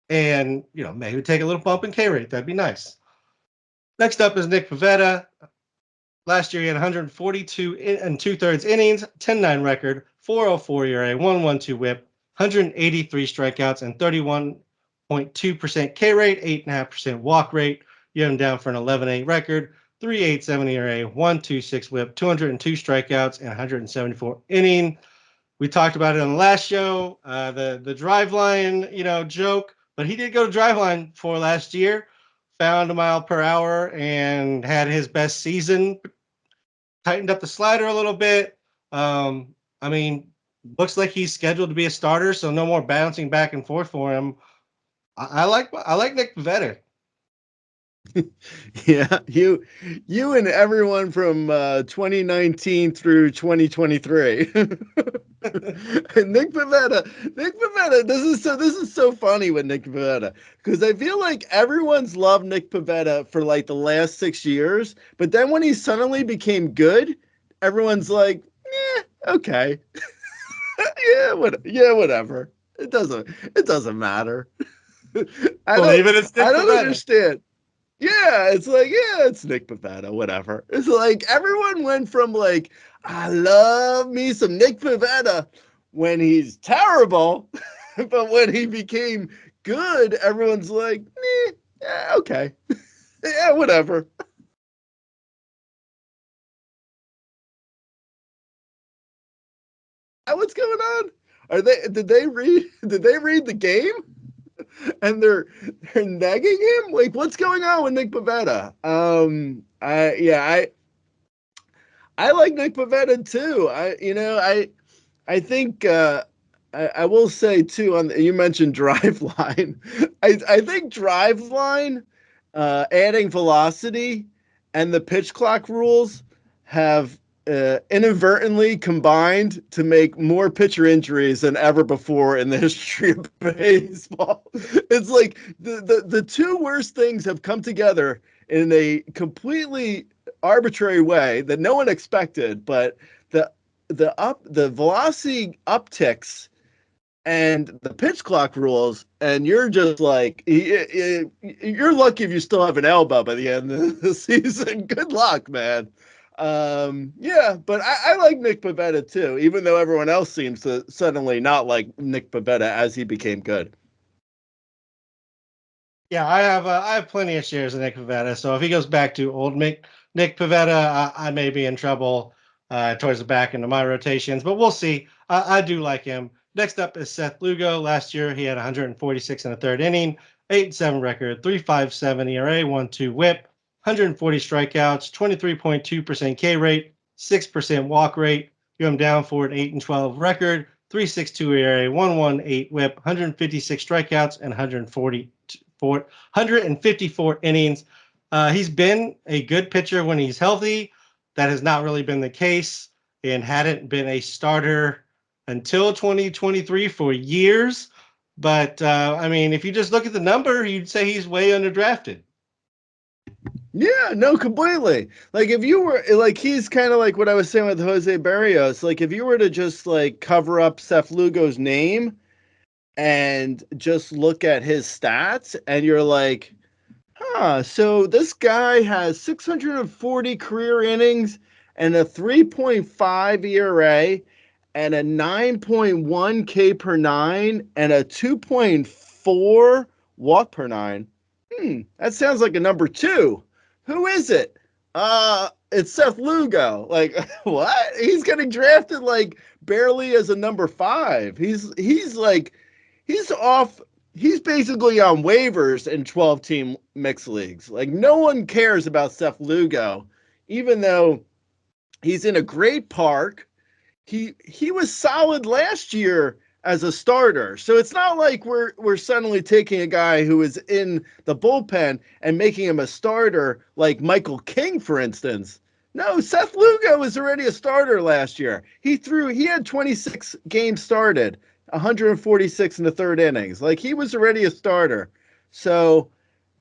and maybe take a little bump in K rate. That'd be nice. Next up is Nick Pivetta. Last year, he had 142 and 2/3 innings, 10-9 record, 4.04 ERA, 1.12 WHIP, 183 strikeouts, and 31.2% K rate, 8.5% walk rate. You have him down for an 11.8 record, 3.87 ERA, 1.26 WHIP, 202 strikeouts, and 174 inning. We talked about it on the last show, the drive line, joke, but he did go to driveline for last year, found a mile per hour, and had his best season. Tightened up the slider a little bit. I mean, looks like he's scheduled to be a starter, so no more bouncing back and forth for him. I like Nick Pivetta. Yeah, you and everyone from 2019 through 2023. Nick Pivetta. This is so funny with Nick Pivetta, because I feel like everyone's loved Nick Pivetta for like the last 6 years, but then when he suddenly became good, everyone's like, okay, whatever. It doesn't matter. I don't understand. Yeah, it's like, it's Nick Pivetta, whatever. It's like everyone went from like, I love me some Nick Pivetta when he's terrible, but when he became good, everyone's like, yeah, okay. Yeah, whatever. What's going on? Did they read the game? And they're negging him? Like, what's going on with Nick Pivetta? I like Nick Pivetta too. I think I will say too, you mentioned drive line. I think drive line, adding velocity and the pitch clock rules have inadvertently combined to make more pitcher injuries than ever before in the history of baseball. It's like the two worst things have come together in a completely arbitrary way that no one expected, but the velocity upticks and the pitch clock rules, and you're just like, you're lucky if you still have an elbow by the end of the season. Good luck, man. But I like Nick Pivetta too, even though everyone else seems to suddenly not like Nick Pivetta as he became good. Yeah, I have plenty of shares of Nick Pivetta, so if he goes back to old Nick Pivetta, I may be in trouble towards the back end of my rotations, but we'll see. I do like him. Next up is Seth Lugo. Last year, he had 146 in the third inning, 8-7 record, 3.57 ERA, 1.2 WHIP, 140 strikeouts, 23.2% K rate, 6% walk rate. You him down for an 8-12 record, 3.62 ERA, 1.18 WHIP, 156 strikeouts, and 154 innings. He's been a good pitcher when he's healthy. That has not really been the case, and hadn't been a starter until 2023 for years. But I mean, if you just look at the number, you'd say he's way underdrafted. Yeah, no, completely. Like if you were like, he's kind of like what I was saying with Jose Berrios. Like if you were to just like cover up Seth Lugo's name and just look at his stats, and you're like, so this guy has 640 career innings and a 3.5 ERA and a 9.1 K per nine and a 2.4 walk per nine. That sounds like a number two. Who is it? It's Seth Lugo. Like, what? He's getting drafted like barely as a number 5. He's like, he's off. He's basically on waivers in 12-team mixed leagues. Like, no one cares about Seth Lugo, even though he's in a great park. He was solid last year as a starter. So it's not like we're suddenly taking a guy who is in the bullpen and making him a starter like Michael King, for instance. No, Seth Lugo was already a starter last year. He had 26 games started, 146 in the third innings. Like, he was already a starter. So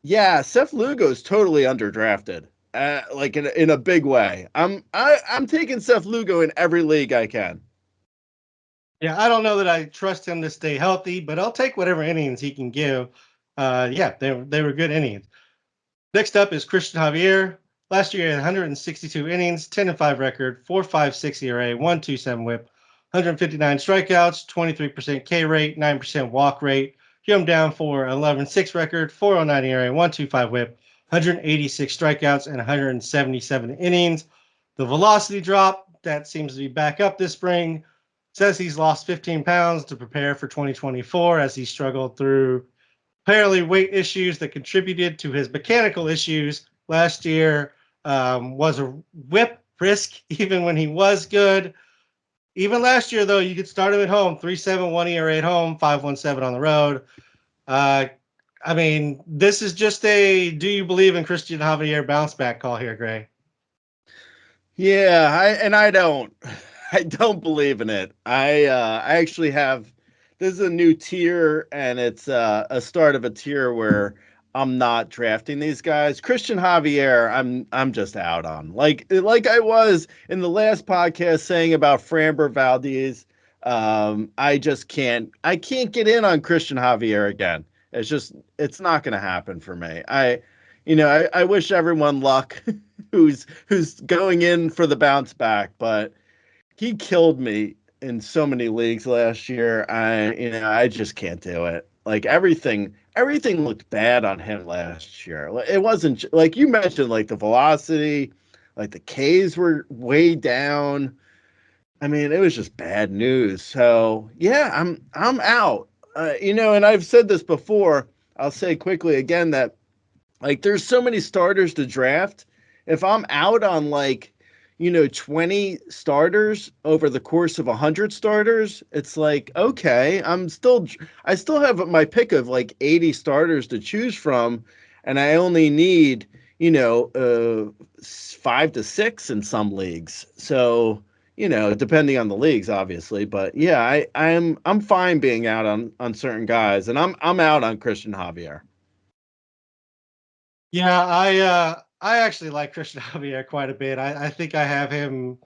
yeah, Seth Lugo is totally underdrafted. Like in a big way. I'm taking Seth Lugo in every league I can. Yeah, I don't know that I trust him to stay healthy, but I'll take whatever innings he can give. Yeah, they were good innings. Next up is Christian Javier. Last year, he had 162 innings, 10-5 record, 4.56 ERA, 1.27 WHIP, 159 strikeouts, 23% K rate, 9% walk rate. Him down for 11.6 record, 4.09 ERA, 1.25 WHIP, 186 strikeouts, and 177 innings. The velocity drop that seems to be back up this spring. Says he's lost 15 pounds to prepare for 2024 as he struggled through apparently weight issues that contributed to his mechanical issues last year. Was a whip risk even when he was good. Even last year, though, you could start him at home, 3.71 ERA at home, 5.17 on the road. I mean, this is just a do you believe in Christian Javier bounce back call here, Gray? Yeah, I don't. I don't believe in it. I actually have this is a new tier, and it's a start of a tier where I'm not drafting these guys. Christian Javier, I'm just out on. Like I was in the last podcast saying about Framber Valdez. I just can't get in on Christian Javier again. It's not gonna happen for me. I wish everyone luck who's going in for the bounce back, but he killed me in so many leagues last year. I just can't do it. Like everything looked bad on him last year. It wasn't like you mentioned, like the velocity, like the Ks were way down. I mean, it was just bad news. So yeah, I'm out. And I've said this before. I'll say quickly again that like there's so many starters to draft. If I'm out on 20 starters over the course of 100 starters, it's like, okay, I still have my pick of like 80 starters to choose from, and I only need, 5 to 6 in some leagues. So, depending on the leagues, obviously, but yeah, I'm fine being out on certain guys, and I'm out on Christian Javier. Yeah, I actually like Christian Javier quite a bit. I think I have him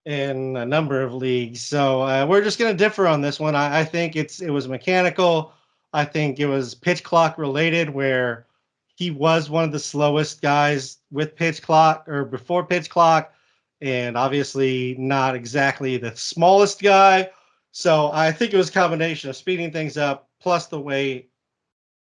in a number of leagues. So we're just going to differ on this one. I think it was mechanical. I think it was pitch clock related, where he was one of the slowest guys with pitch clock or before pitch clock, and obviously not exactly the smallest guy. So I think it was a combination of speeding things up plus the weight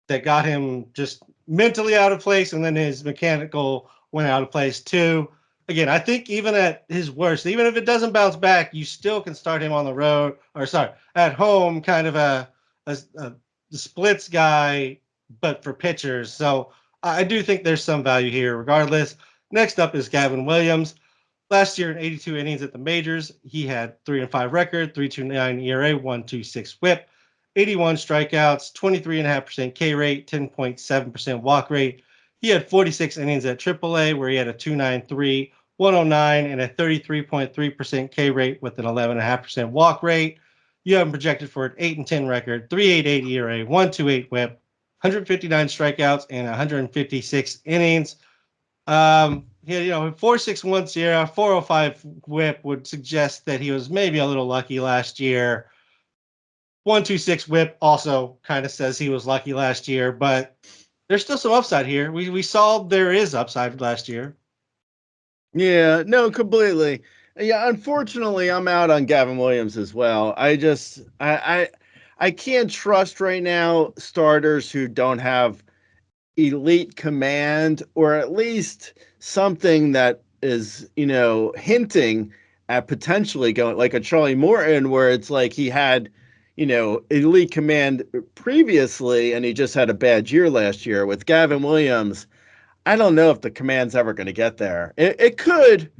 that got him just mentally out of place, and then his mechanical went out of place too. Again, I think even at his worst, even if it doesn't bounce back, you still can start him on the road or sorry, at home, kind of a splits guy, but for pitchers. So I do think there's some value here regardless. Next up is Gavin Williams. Last year in 82 innings at the majors, he had 3-5 record, 3.29 ERA, 1.26 WHIP, 81 strikeouts, 23.5% K rate, 10.7% walk rate. He had 46 innings at AAA where he had a 2.93, 109, and a 33.3% K rate with an 11.5% walk rate. You have him projected for an 8-10 record, 3.88 ERA, 1.28 WHIP, 159 strikeouts, and 156 innings. Yeah, 4.61 Sierra, 4.05 WHIP would suggest that he was maybe a little lucky last year. 1.26 WHIP also kind of says he was lucky last year, but there's still some upside here. We saw there is upside last year. Yeah, no, completely. Yeah, unfortunately, I'm out on Gavin Williams as well. I can't trust right now starters who don't have elite command, or at least something that is, hinting at potentially going like a Charlie Morton, where it's like he had, elite command previously and he just had a bad year last year. With Gavin Williams, I don't know if the command's ever going to get there. It could.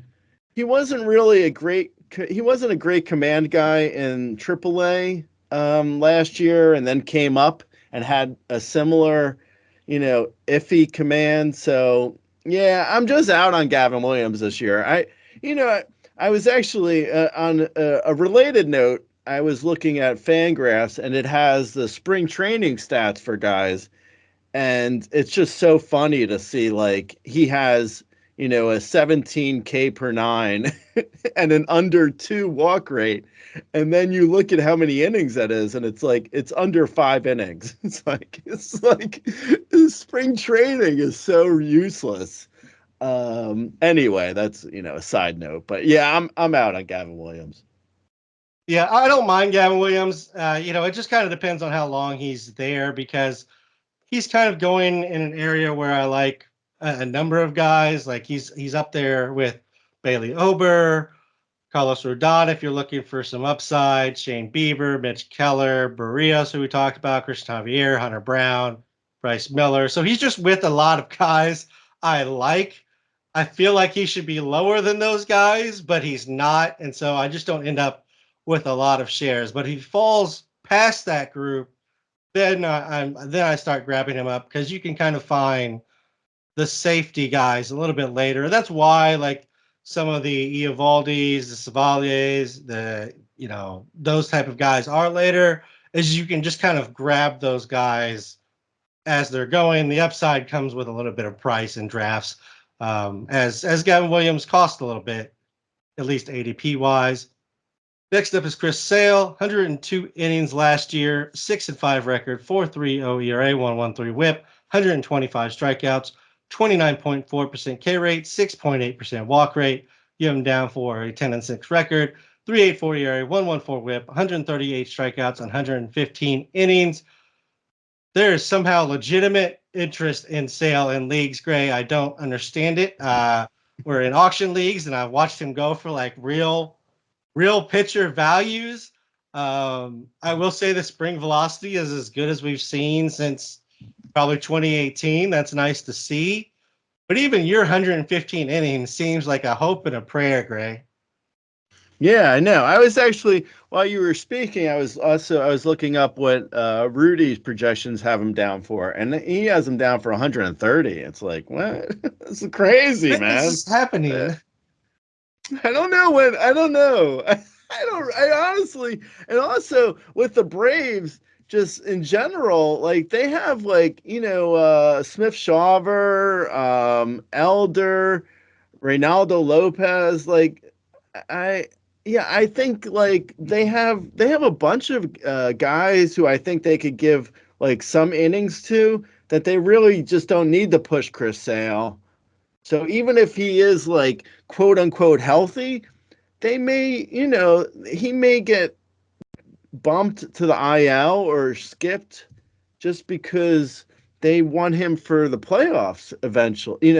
He wasn't really he wasn't a great command guy in AAA last year, and then came up and had a similar, iffy command. So yeah, I'm just out on Gavin Williams this year. I was actually on a related note. I was looking at Fangraphs, and it has the spring training stats for guys, and it's just so funny to see like he has a 17K per nine and an under 2 walk rate. And then you look at how many innings that is, and it's under 5 innings. It's like spring training is so useless. Anyway, that's a side note. But yeah, I'm out on Gavin Williams. Yeah, I don't mind Gavin Williams. It just kind of depends on how long he's there because he's kind of going in an area where I like a number of guys. Like he's up there with Bailey Ober, Carlos Rodon, if you're looking for some upside, Shane Bieber, Mitch Keller, Berrios, who we talked about, Christian Javier, Hunter Brown, Bryce Miller. So he's just with a lot of guys I like. I feel like he should be lower than those guys, but he's not. And so I just don't end up with a lot of shares. But if he falls past that group, then I start grabbing him up because you can kind of find the safety guys a little bit later. That's why like some of the Eovaldis, the Savaliers, those type of guys are later, is you can just kind of grab those guys as they're going. The upside comes with a little bit of price in drafts, as Gavin Williams cost a little bit, at least ADP wise. Next up is Chris Sale, 102 innings last year, 6-5 record, 4.30 ERA, 1.13 WHIP, 125 strikeouts, 29.4% K rate, 6.8% walk rate. You have him down for a 10-6 record, 3.84 ERA, 1.14 WHIP, 138 strikeouts on 115 innings. There is somehow legitimate interest in Sale in leagues, Gray. I don't understand it. We're in auction leagues, and I've watched him go for like real pitcher values. I will say the spring velocity is as good as we've seen since probably 2018. That's nice to see. But even your 115 innings seems like a hope and a prayer, Gray. Yeah, I know. I was actually, while you were speaking, I was looking up what Rudy's projections have him down for, and he has him down for 130. It's like, what? This is crazy, When is man. this happening? I don't know when. I don't know. I honestly, and also with the Braves, just in general, like they have Smith Shawver, Elder, Reynaldo Lopez. I I think like they have a bunch of guys who I think they could give like some innings to that they really just don't need to push Chris Sale. So even if he is like quote unquote healthy, they may, he may get bumped to the IL or skipped just because they want him for the playoffs eventually,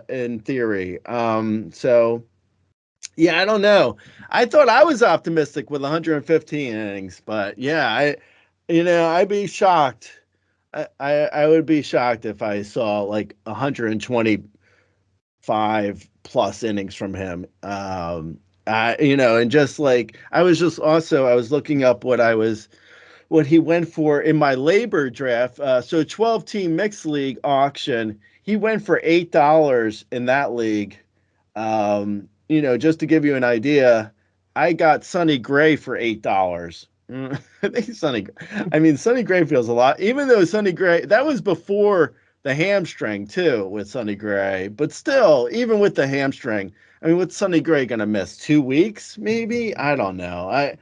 in theory. So yeah, I don't know. I thought I was optimistic with 115 innings, but yeah, I'd be shocked. I would be shocked if I saw like 125 plus innings from him. And just like I was looking up what he went for in my labor draft. So 12-team mixed league auction, he went for $8 in that league. Just to give you an idea, I got Sonny Gray for $8. I think Sonny Gray feels a lot, even though Sonny Gray, that was before the hamstring too with Sonny Gray, but still, even with the hamstring, what's Sonny Gray going to miss? 2 weeks, maybe? I don't know.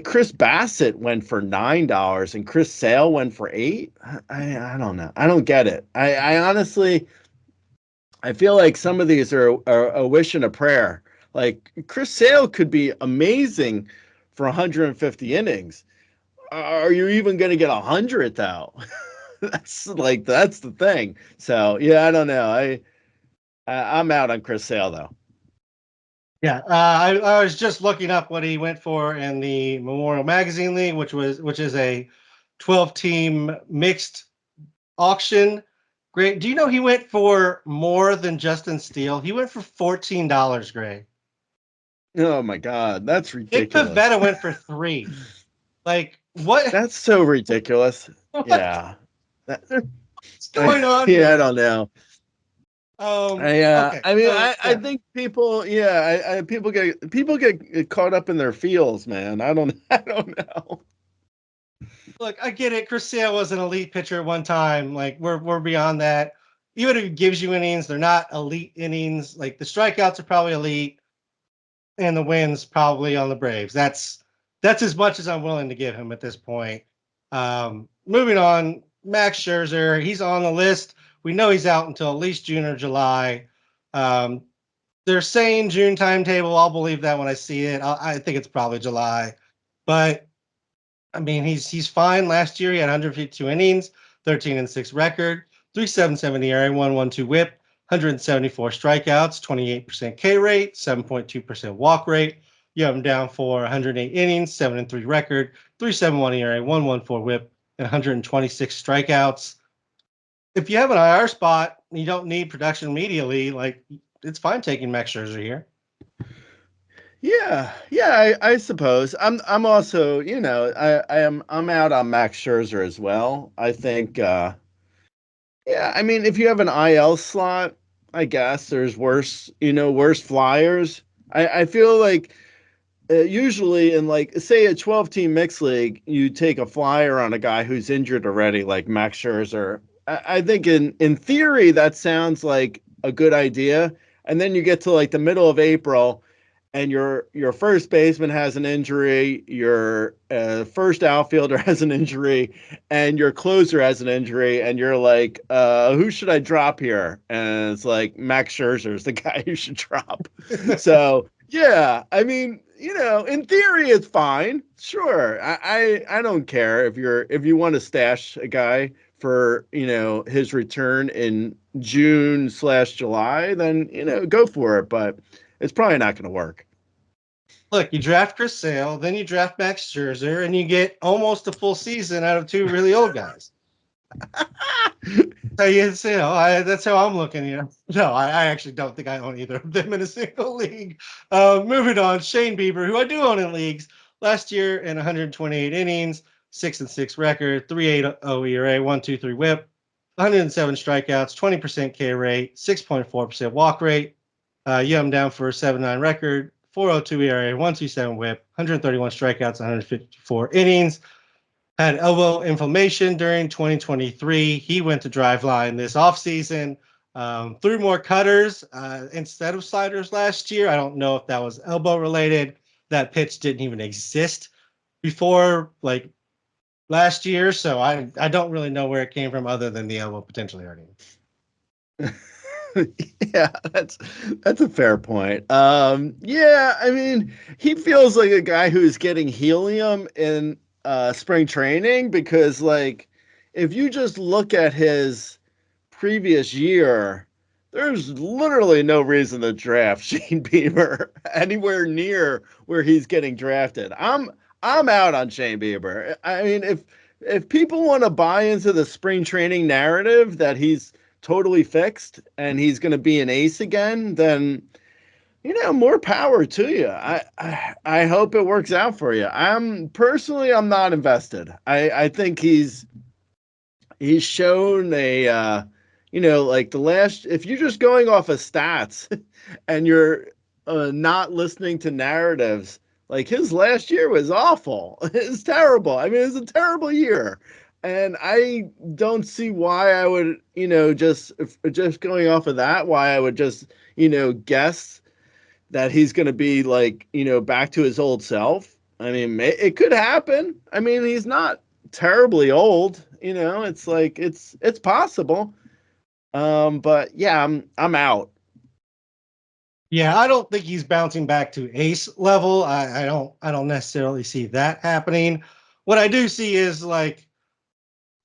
Chris Bassett went for $9 and Chris Sale went for $8. I don't know. I don't get it. I honestly, I feel like some of these are a wish and a prayer. Like Chris Sale could be amazing for 150 innings. Are you even going to get 100 though? That's the thing. So yeah, I don't know. I'm out on Chris Sale though. Yeah, I was just looking up what he went for in the Memorial Magazine League, which is a 12-team mixed auction. Great. Do you know he went for more than Justin Steele? He went for $14, Gray. Oh my God, that's Nick ridiculous. Pivetta went for $3. Like what? That's so ridiculous. What's Yeah. going on Yeah, I here? don't know. Okay. So I yeah. think people, yeah, people get caught up in their feels, man. I don't know. Look, I get it. Chris Sale was an elite pitcher at one time. Like we're beyond that. even if he gives you innings, they're not elite innings. Like the strikeouts are probably elite, and the wins probably on the Braves. That's as much as I'm willing to give him at this point. Moving on, Max Scherzer, he's on the list. We know he's out until at least June or July. They're saying June timetable. I'll believe that when I see it. I think it's probably July, but I mean he's fine. Last year he had 152 innings, 13-6 record, 3.77 ERA, 1.12 WHIP, 174 strikeouts, 28% K rate, 7.2% walk rate. You have him down for 108 innings, 7-3 record, 3.71 ERA, 1.14 WHIP, and 126 strikeouts. If you have an IR spot, you don't need production immediately. Like it's fine taking Max Scherzer here. Yeah, I suppose. I'm also, I'm out on Max Scherzer as well. I think yeah, I mean, if you have an IL slot, I guess there's worse flyers. I feel like usually in like say a 12-team mixed league, you take a flyer on a guy who's injured already, like Max Scherzer. I think in theory that sounds like a good idea, and then you get to like the middle of April, and your first baseman has an injury, your first outfielder has an injury, and your closer has an injury, and you're like, who should I drop here? And it's like Max Scherzer is the guy you should drop. So yeah, I mean, in theory it's fine. Sure, I don't care if you want to stash a guy for his return in June/July, then go for it. But it's probably not going to work. Look, you draft Chris Sale, then you draft Max Scherzer, and you get almost a full season out of two really old guys. So that's how I'm looking. No, I actually don't think I own either of them in a single league. Moving on, Shane Bieber, who I do own in leagues. Last year in 128 innings, 6-6 record, 3.80 ERA, 1.23 WHIP, 107 strikeouts, 20% K rate, 6.4% walk rate. You have him down for a 7.9 record, 4.02 ERA, 1.27 WHIP, 131 strikeouts, 154 innings. Had elbow inflammation during 2023. He went to Driveline this offseason. Threw more cutters instead of sliders last year. I don't know if that was elbow related. That pitch didn't even exist before like last year, so I don't really know where it came from other than the elbow potentially hurting. Yeah, that's a fair point. Yeah, I mean, he feels like a guy who's getting helium in spring training because, like, if you just look at his previous year, there's literally no reason to draft Shane Bieber anywhere near where he's getting drafted. I'm out on Shane Bieber. I mean, if people want to buy into the spring training narrative that he's totally fixed and he's going to be an ace again, then more power to you. I hope it works out for you. I'm not invested. I think he's shown a like the last, if you're just going off of stats and you're not listening to narratives, like his last year was awful. It's terrible. I mean, it's a terrible year. And I don't see why I would, just going off of that, why I would just, guess that he's going to be like, back to his old self. I mean, it could happen. I mean, he's not terribly old, it's like, it's possible. But yeah, I'm out. Yeah, I don't think he's bouncing back to ace level. I don't necessarily see that happening. What I do see is like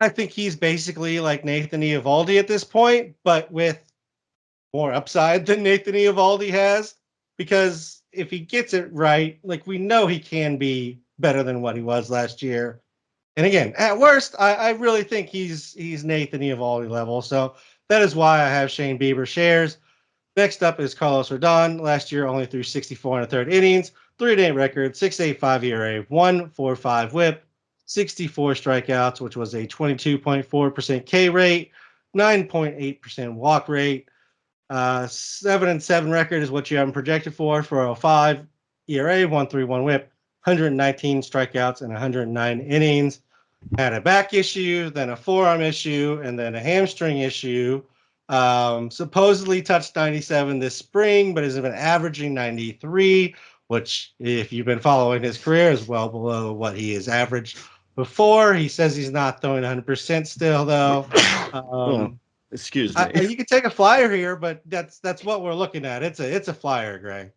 I think he's basically like Nathan Eovaldi at this point, but with more upside than Nathan Eovaldi has. Because if he gets it right, like we know he can be better than what he was last year. And again, at worst, I really think he's Nathan Eovaldi level. So that is why I have Shane Bieber shares. Next up is Carlos Rodon. Last year only threw 64 and a third innings, 3-8 record, 6.85 ERA, 1.45 WHIP, 64 strikeouts, which was a 22.4% K rate, 9.8% walk rate. 7-7 record is what you have him projected for 4.05 ERA, 1.31 WHIP, 119 strikeouts, and 109 innings. Had a back issue, then a forearm issue, and then a hamstring issue. Supposedly touched 97 this spring, but has been averaging 93, which, if you've been following his career, is well below what he has averaged before. He says he's not throwing 100% still, though. Oh, excuse me. You can take a flyer here, but that's what we're looking at. It's a flyer, Greg.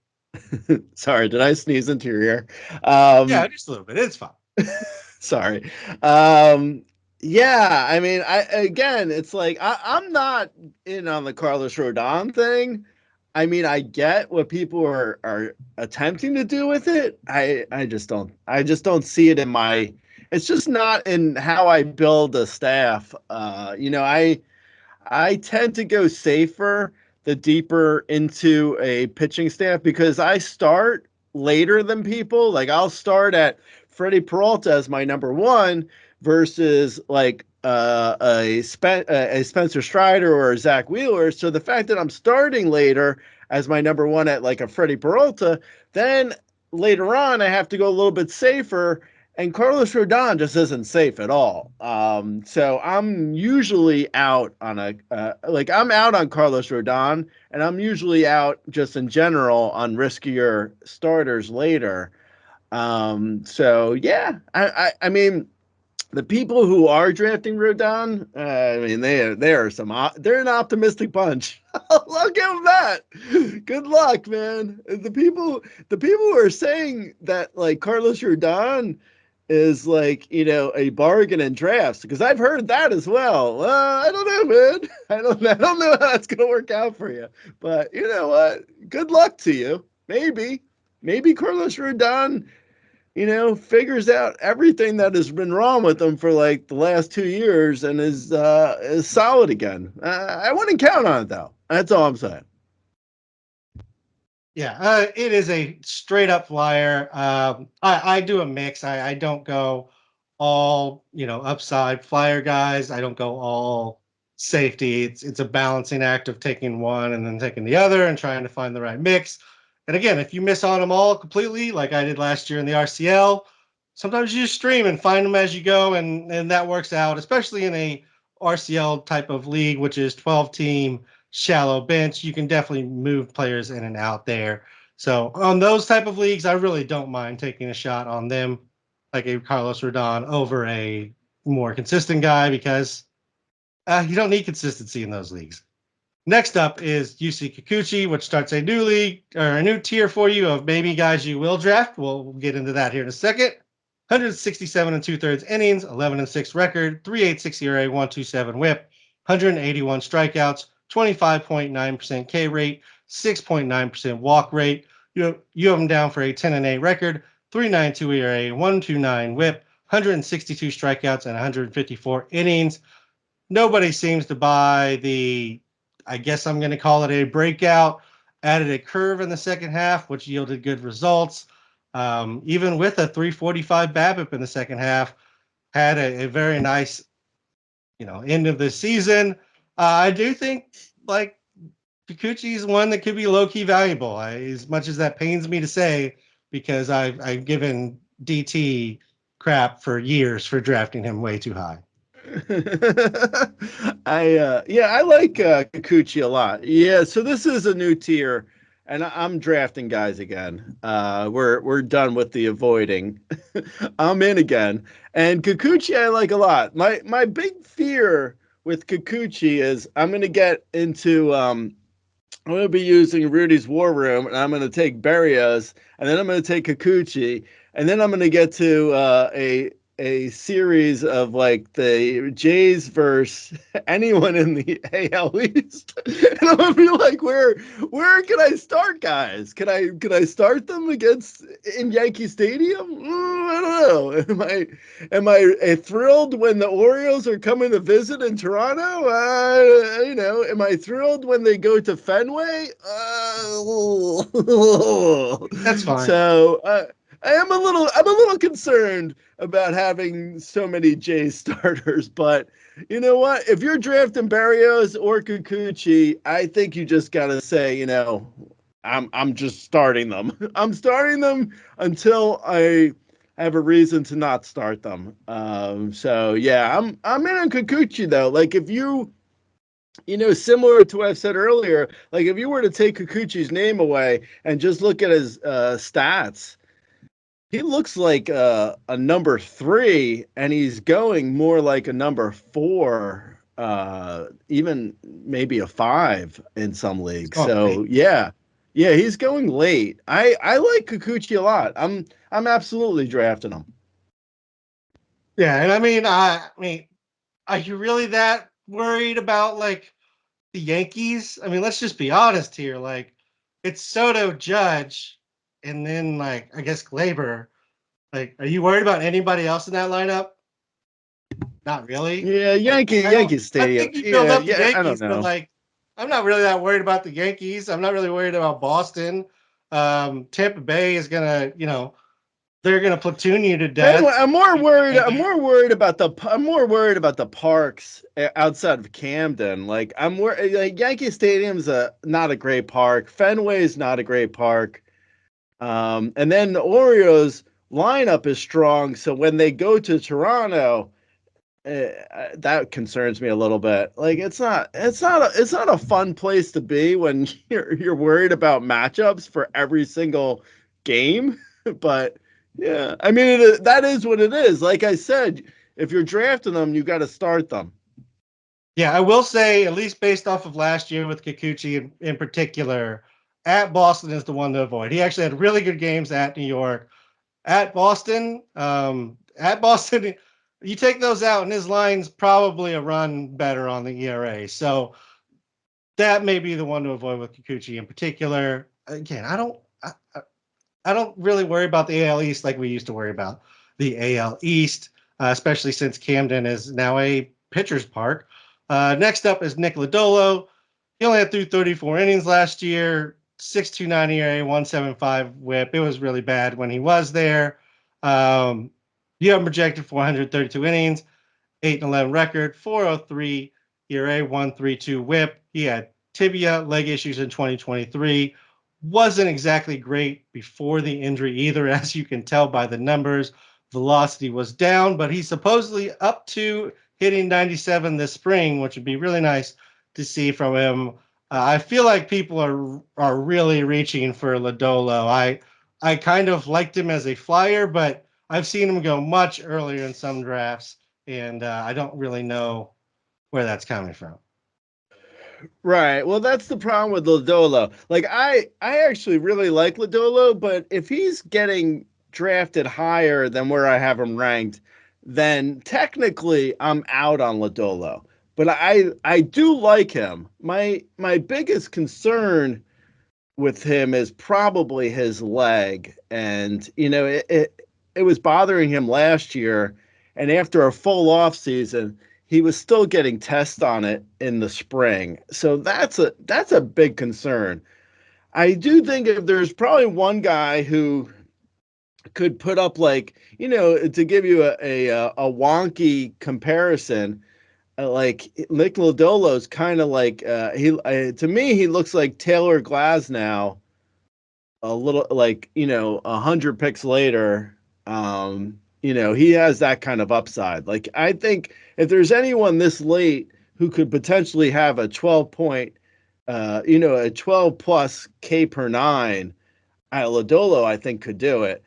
Sorry, did I sneeze into your ear? Yeah, just a little bit. It's fine. Sorry. Yeah, I mean, it's like I'm not in on the Carlos Rodon thing. I mean, I get what people are attempting to do with it. I just don't see it in my. It's just not in how I build a staff. I tend to go safer the deeper into a pitching staff because I start later than people. Like I'll start at Freddie Peralta as my number one versus like a Spencer Strider or a Zach Wheeler. So the fact that I'm starting later as my number one at like a Freddie Peralta, then later on I have to go a little bit safer and Carlos Rodon just isn't safe at all. So I'm usually out on I'm out on Carlos Rodon, and I'm usually out just in general on riskier starters later. So yeah, I mean, the people who are drafting Rodon, I mean, they're an optimistic bunch. I'll give them that. Good luck, man. The people who are saying that like Carlos Rodon is like a bargain in drafts because I've heard that as well. I don't know, man. I don't know how that's gonna work out for you. But you know what? Good luck to you. Maybe Carlos Rodon figures out everything that has been wrong with him for like the last 2 years and is solid again. I wouldn't count on it though. That's all I'm saying. Yeah, it is a straight up flyer. I do a mix. I don't go all upside flyer guys. I don't go all safety. It's a balancing act of taking one and then taking the other and trying to find the right mix. And again, if you miss on them all completely, like I did last year in the RCL, sometimes you just stream and find them as you go, and that works out, especially in a RCL type of league, which is 12 team shallow bench. You can definitely move players in and out there. So on those type of leagues, I really don't mind taking a shot on them, like a Carlos Rodon over a more consistent guy because you don't need consistency in those leagues. Next up is UC Kikuchi, which starts a new league or a new tier for you of maybe guys you will draft. We'll get into that here in a second. 167 and two-thirds innings, 11 and 6 record, 3.86 ERA, 1.27 WHIP, 181 strikeouts, 25.9% K rate, 6.9% walk rate. You have him down for a 10 and 8 record, 3.92 ERA, 1.29 WHIP, 162 strikeouts, and 154 innings. Nobody seems to buy I guess I'm going to call it a breakout. Added a curve in the second half, which yielded good results. Even with a 345 BABIP in the second half, had a very nice, end of the season. I do think like Kikuchi is one that could be low key valuable. As much as that pains me to say, because I've given DT crap for years for drafting him way too high. I like Kikuchi a lot. Yeah, so this is a new tier, and I'm drafting guys again. We're done with the avoiding. I'm in again, and Kikuchi I like a lot. My big fear with Kikuchi is I'm gonna get into I'm going to be using Rudy's War Room, and I'm going to take Berrios, and then I'm going to take Kikuchi, and then I'm going to get to a series of like the Jays versus anyone in the AL East, and I'm going to be like, where can I start, guys? Can I start them against in Yankee Stadium? I don't know. Am I thrilled when the Orioles are coming to visit in Toronto? Am I thrilled when they go to Fenway? That's fine. So I'm a little concerned about having so many Jays starters, but you know what? If you're drafting Berrios or Kikuchi, I think you just gotta say, I'm just starting them. I'm starting them until I have a reason to not start them. So yeah, I'm in on Kikuchi though. Like if you similar to what I've said earlier, like if you were to take Kikuchi's name away and just look at his stats, he looks like a number 3, and he's going more like a number 4, even maybe a 5 in some leagues. Oh, So late. yeah, he's going late. I like Kikuchi a lot. I'm absolutely drafting him. Yeah, and I mean, are you really that worried about like the Yankees? I mean, let's just be honest here. Like, it's Soto, Judge, and then like I guess Glaber. Like, are you worried about anybody else in that lineup? Not really. Yeah, Like, I don't. Yankee I Stadium. think you build Yeah, up the yeah. I don't Yankees, but know. like, I'm not really that worried about the Yankees. I'm not really worried about Boston. Tampa Bay is gonna, they're gonna platoon you to Fenway, death. I'm more worried. And, I'm more worried about the. I'm more worried about the parks outside of Camden. Like I'm worried. Like Yankee Stadium's not a great park. Fenway's not a great park. And then the Orioles lineup is strong. So when they go to Toronto, that concerns me a little bit. Like it's not a fun place to be when you're worried about matchups for every single game. But yeah, I mean that is what it is. Like I said, if you're drafting them, you got to start them. yeah, I will say, at least based off of last year with Kikuchi in particular, at Boston is the one to avoid. He actually had really good games at New York. At Boston, you take those out, and his line's probably a run better on the ERA. So that may be the one to avoid with Kikuchi in particular. Again, I don't really worry about the AL East like we used to worry about the AL East, especially since Camden is now a pitcher's park. Next up is Nick Lodolo. He only had through 34 innings last year, 6.29 ERA, 1.75 WHIP. It was really bad when he was there. You have him projected 432 innings, 8-11 record, 4.03 ERA, 1.32 WHIP. He had tibia leg issues in 2023. Wasn't exactly great before the injury either, as you can tell by the numbers. Velocity was down, but he's supposedly up to hitting 97 this spring, which would be really nice to see from him. I feel like people are really reaching for Lodolo. I kind of liked him as a flyer, but I've seen him go much earlier in some drafts, and I don't really know where that's coming from. Right. Well, that's the problem with Lodolo. Like I actually really like Lodolo, but if he's getting drafted higher than where I have him ranked, then technically I'm out on Lodolo. But I do like him. My biggest concern with him is probably his leg, and it was bothering him last year, and after a full off season he was still getting tests on it in the spring. So that's a big concern. I do think if there's probably one guy who could put up, like, to give you a wonky comparison, like Nick Lodolo's kind of like he to me he looks like Taylor Glasnow a little, like, 100 picks later. He has that kind of upside. Like, I think if there's anyone this late who could potentially have a 12 point, a 12 plus K per nine, Lodolo, I think, could do it.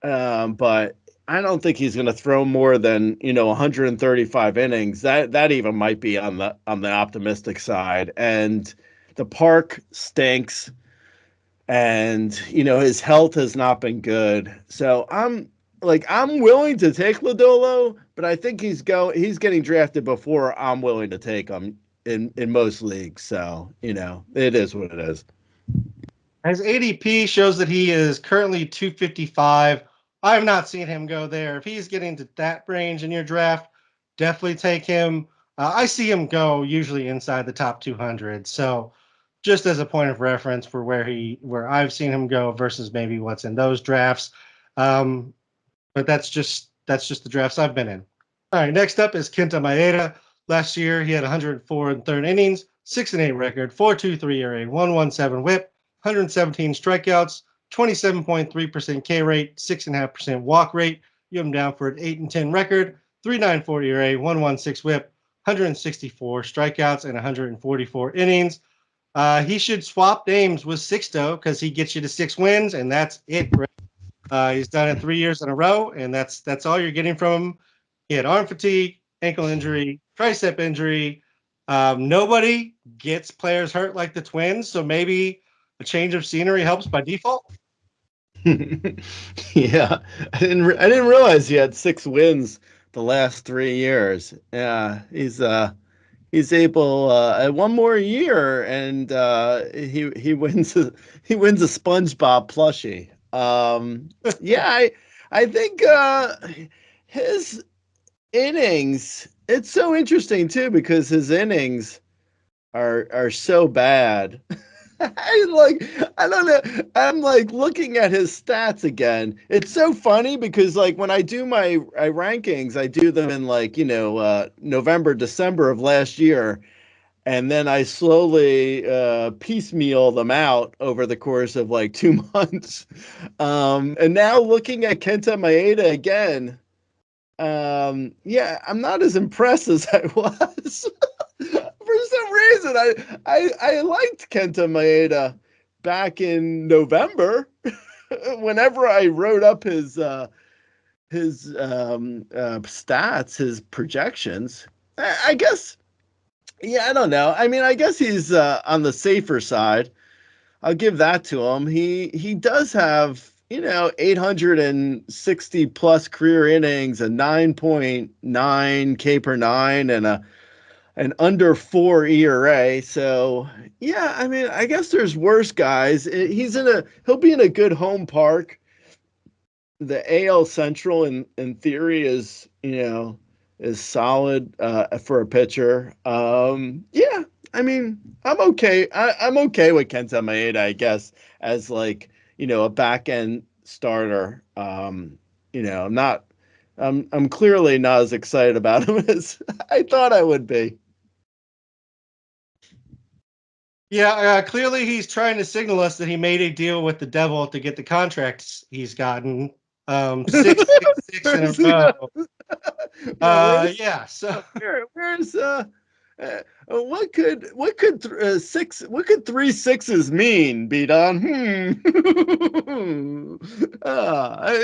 But I don't think he's going to throw more than 135 innings. That even might be on the optimistic side. And the park stinks, and his health has not been good. So I'm willing to take Lodolo, but I think he's getting drafted before I'm willing to take him in most leagues. So it is what it is. His ADP shows that he is currently 255. I have not seen him go there. If he's getting to that range in your draft, definitely take him. I see him go usually inside the top 200. So just as a point of reference for where I've seen him go versus maybe what's in those drafts. Um, but that's just the drafts I've been in. All right, next up is Kenta Maeda. Last year he had 104 in third innings, 6-8 record, 4.23 ERA, 1.17 WHIP, 117 strikeouts, 27.3% K rate, 6.5% walk rate. You have him down for an 8-10 record, 3.94 ERA, 1.16 WHIP, 164 strikeouts, and 144 innings. He should swap names with Sixto because he gets you to 6 wins, and that's it. He's done it 3 years in a row, and that's all you're getting from him. He had arm fatigue, ankle injury, tricep injury. Nobody gets players hurt like the Twins, so maybe a change of scenery helps by default. Yeah, I didn't realize he had 6 wins the last 3 years. Yeah, he's able one more year, and he wins he wins a SpongeBob plushie. Yeah, I think his innings. It's so interesting too because his innings are so bad. I don't know. I'm like looking at his stats again. It's so funny because like when I do my rankings, I do them in like, November, December of last year. And then I slowly piecemeal them out over the course of like 2 months. And now looking at Kenta Maeda again, yeah, I'm not as impressed as I was. For some reason, I liked Kenta Maeda back in November. Whenever I wrote up his stats, his projections, I guess. Yeah, I don't know. I mean, I guess he's on the safer side. I'll give that to him. He does have 860 plus career innings, a 9.9 K per nine, and an under 4 ERA. So yeah, I mean, I guess there's worse guys. He'll be in a good home park. The AL Central in theory is solid for a pitcher. Yeah, I mean, I'm okay. I'm okay with Kenta Maeda, I guess, as like a back end starter. Not. I'm clearly not as excited about him as I thought I would be. Yeah, clearly he's trying to signal us that he made a deal with the devil to get the contracts he's gotten. 666 in a row. Yeah. So where's what could 3 sixes mean, Beaton?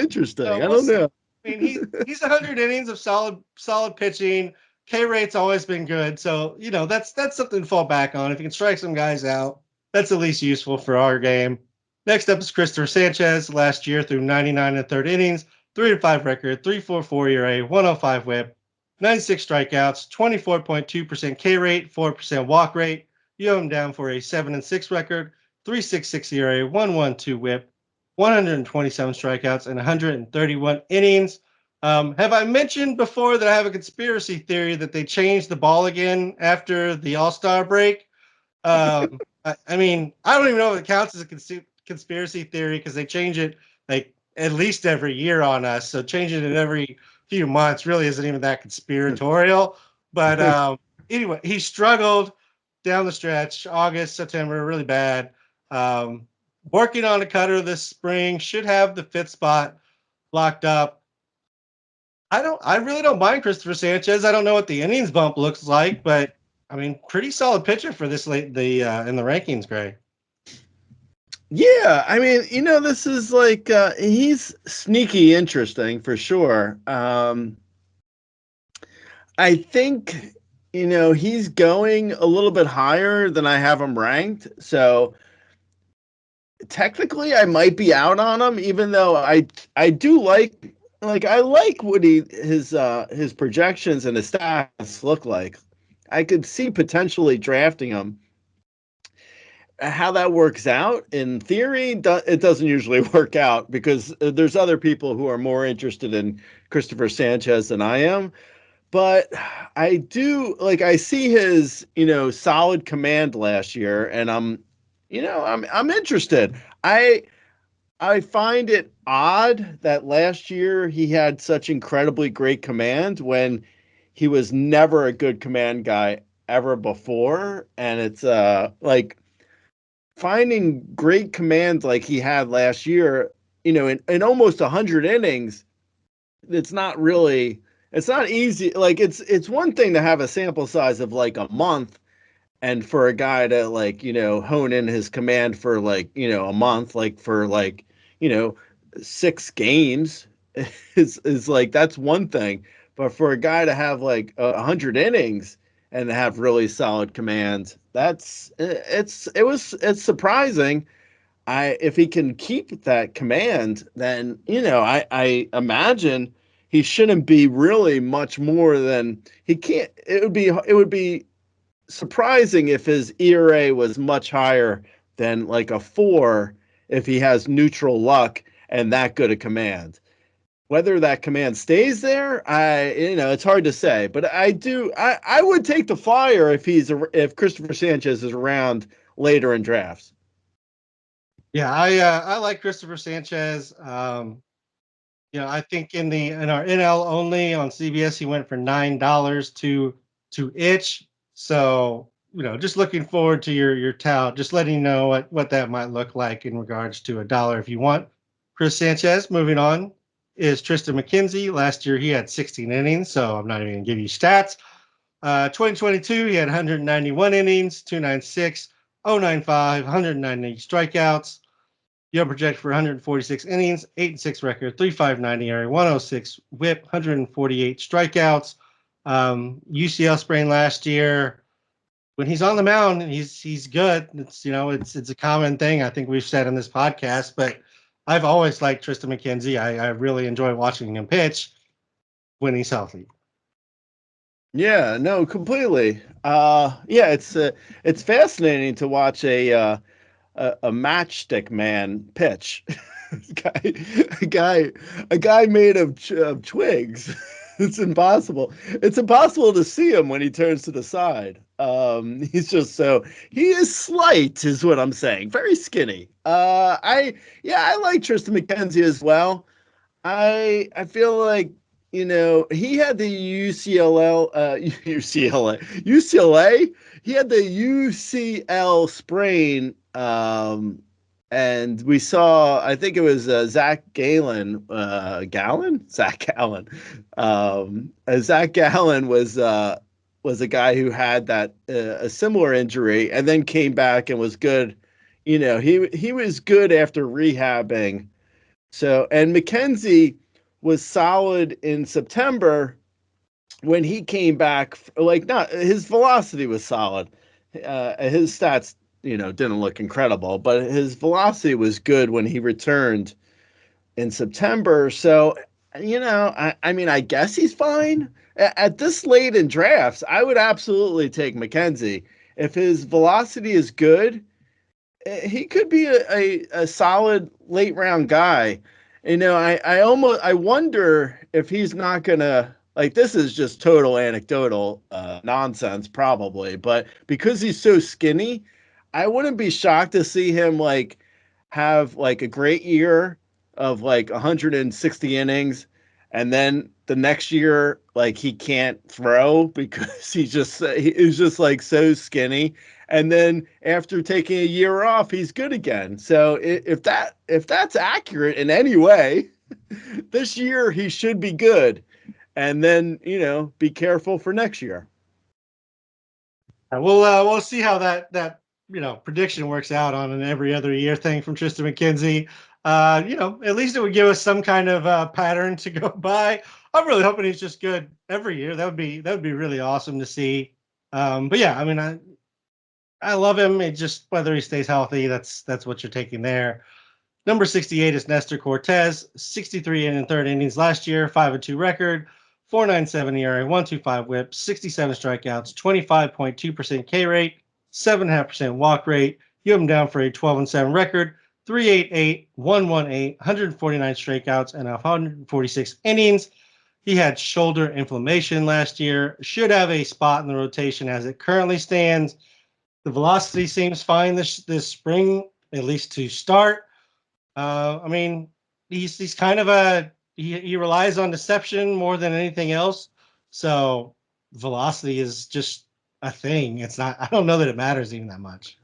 Interesting. I don't know. I mean, he's 100 innings of solid pitching. K rate's always been good, so that's something to fall back on. If you can strike some guys out, that's at least useful for our game. Next up is Christopher Sanchez. Last year through 99 and third innings, 3-5 record, 3.44 ERA, 105 WHIP, 96 strikeouts, 24.2% K rate, 4% walk rate. You have him down for a 7-6 record, 3.66 ERA, 1.12 WHIP, 127 strikeouts, and 131 innings. Have I mentioned before that I have a conspiracy theory that they changed the ball again after the All-Star break? I mean, I don't even know if it counts as a conspiracy theory because they change it like at least every year on us. So changing it every few months really isn't even that conspiratorial. But anyway, he struggled down the stretch, August, September, really bad. Working on a cutter this spring, should have the 5th spot locked up. I really don't mind Christopher Sanchez. I don't know what the innings bump looks like, but I mean, pretty solid pitcher for this late in the rankings, Gray. Yeah, I mean, this is like he's sneaky interesting for sure. I think he's going a little bit higher than I have him ranked. So technically I might be out on him, even though I do like I like what his projections and his stats look like. I could see potentially drafting him. How that works out in theory, it doesn't usually work out because there's other people who are more interested in Christopher Sanchez than I am. But I do I see his solid command last year, and I'm interested. I find it odd that last year he had such incredibly great command when he was never a good command guy ever before, and it's finding great command like he had last year, in almost 100 innings. It's not really It's not easy. Like it's one thing to have a sample size of like a month, and for a guy to like hone in his command for like a month, like for like 6 games is like that's one thing. But for a guy to have like 100 innings and have really solid command, it's surprising. If he can keep that command, then I imagine he shouldn't be really much more than he can't. It would be surprising if his ERA was much higher than like a 4 if he has neutral luck and that good a command. Whether that command stays there, it's hard to say. But I would take the flyer if Christopher Sanchez is around later in drafts. Yeah, I like Christopher Sanchez. I think in our NL only on CBS he went for $9 to itch. So just looking forward to your tout. Just letting you know what that might look like in regards to $1 if you want. Chris Sanchez. Moving on is Tristan McKenzie. Last year he had 16 innings, so I'm not even going to give you stats. 2022 he had 191 innings, 296, 095, 190 strikeouts. You project for 146 innings, 8-6 record, 3.59 ERA, 106 WHIP, 148 strikeouts. UCL sprain last year. When he's on the mound, he's good. It's a common thing I think we've said in this podcast. But I've always liked Tristan McKenzie. I really enjoy watching him pitch when he's healthy. Yeah, no, completely. Yeah, it's fascinating to watch a matchstick man pitch. guy, a guy made of twigs. It's impossible. It's impossible to see him when he turns to the side. He is slight, is what I'm saying. Very skinny. I like Tristan McKenzie as well. I feel like he had the UCLA. He had the UCL sprain, and we saw. I think it was Zach Gallen. Zach Gallen. Zach Gallen was a guy who had that a similar injury and then came back and was good. He was good after rehabbing. So, and McKenzie was solid in September when he came back. Like, not his velocity was solid. His stats, didn't look incredible, but his velocity was good when he returned in September. So, I mean, I guess he's fine. At this late in drafts, I would absolutely take McKenzie. If his velocity is good, he could be a solid late round guy. I wonder if he's not gonna, like, this is just total anecdotal nonsense probably, but because he's so skinny, I wouldn't be shocked to see him like have like a great year of like 160 innings, and then the next year like he can't throw because he is just like so skinny, and then after taking a year off he's good again. So if that's accurate in any way, this year he should be good, and then be careful for next year. We'll see how that prediction works out on an every other year thing from Tristan McKenzie. At least it would give us some kind of pattern to go by. I'm really hoping he's just good every year. That would be really awesome to see. But yeah, I mean, I love him. It just whether he stays healthy, that's what you're taking there. Number 68 is Nestor Cortez, 63 in third innings last year, 5-2 record, 4.97 ERA, 1.25 WHIP, 67 strikeouts, 25.2% K rate, 7.5% walk rate. You have him down for a 12-7 record, 3.88, 1.18, 149 strikeouts, and 146 innings. He had shoulder inflammation last year. Should have a spot in the rotation as it currently stands. The velocity seems fine this spring, at least to start. I mean, he's kind of he relies on deception more than anything else. So velocity is just a thing. It's not. I don't know that it matters even that much.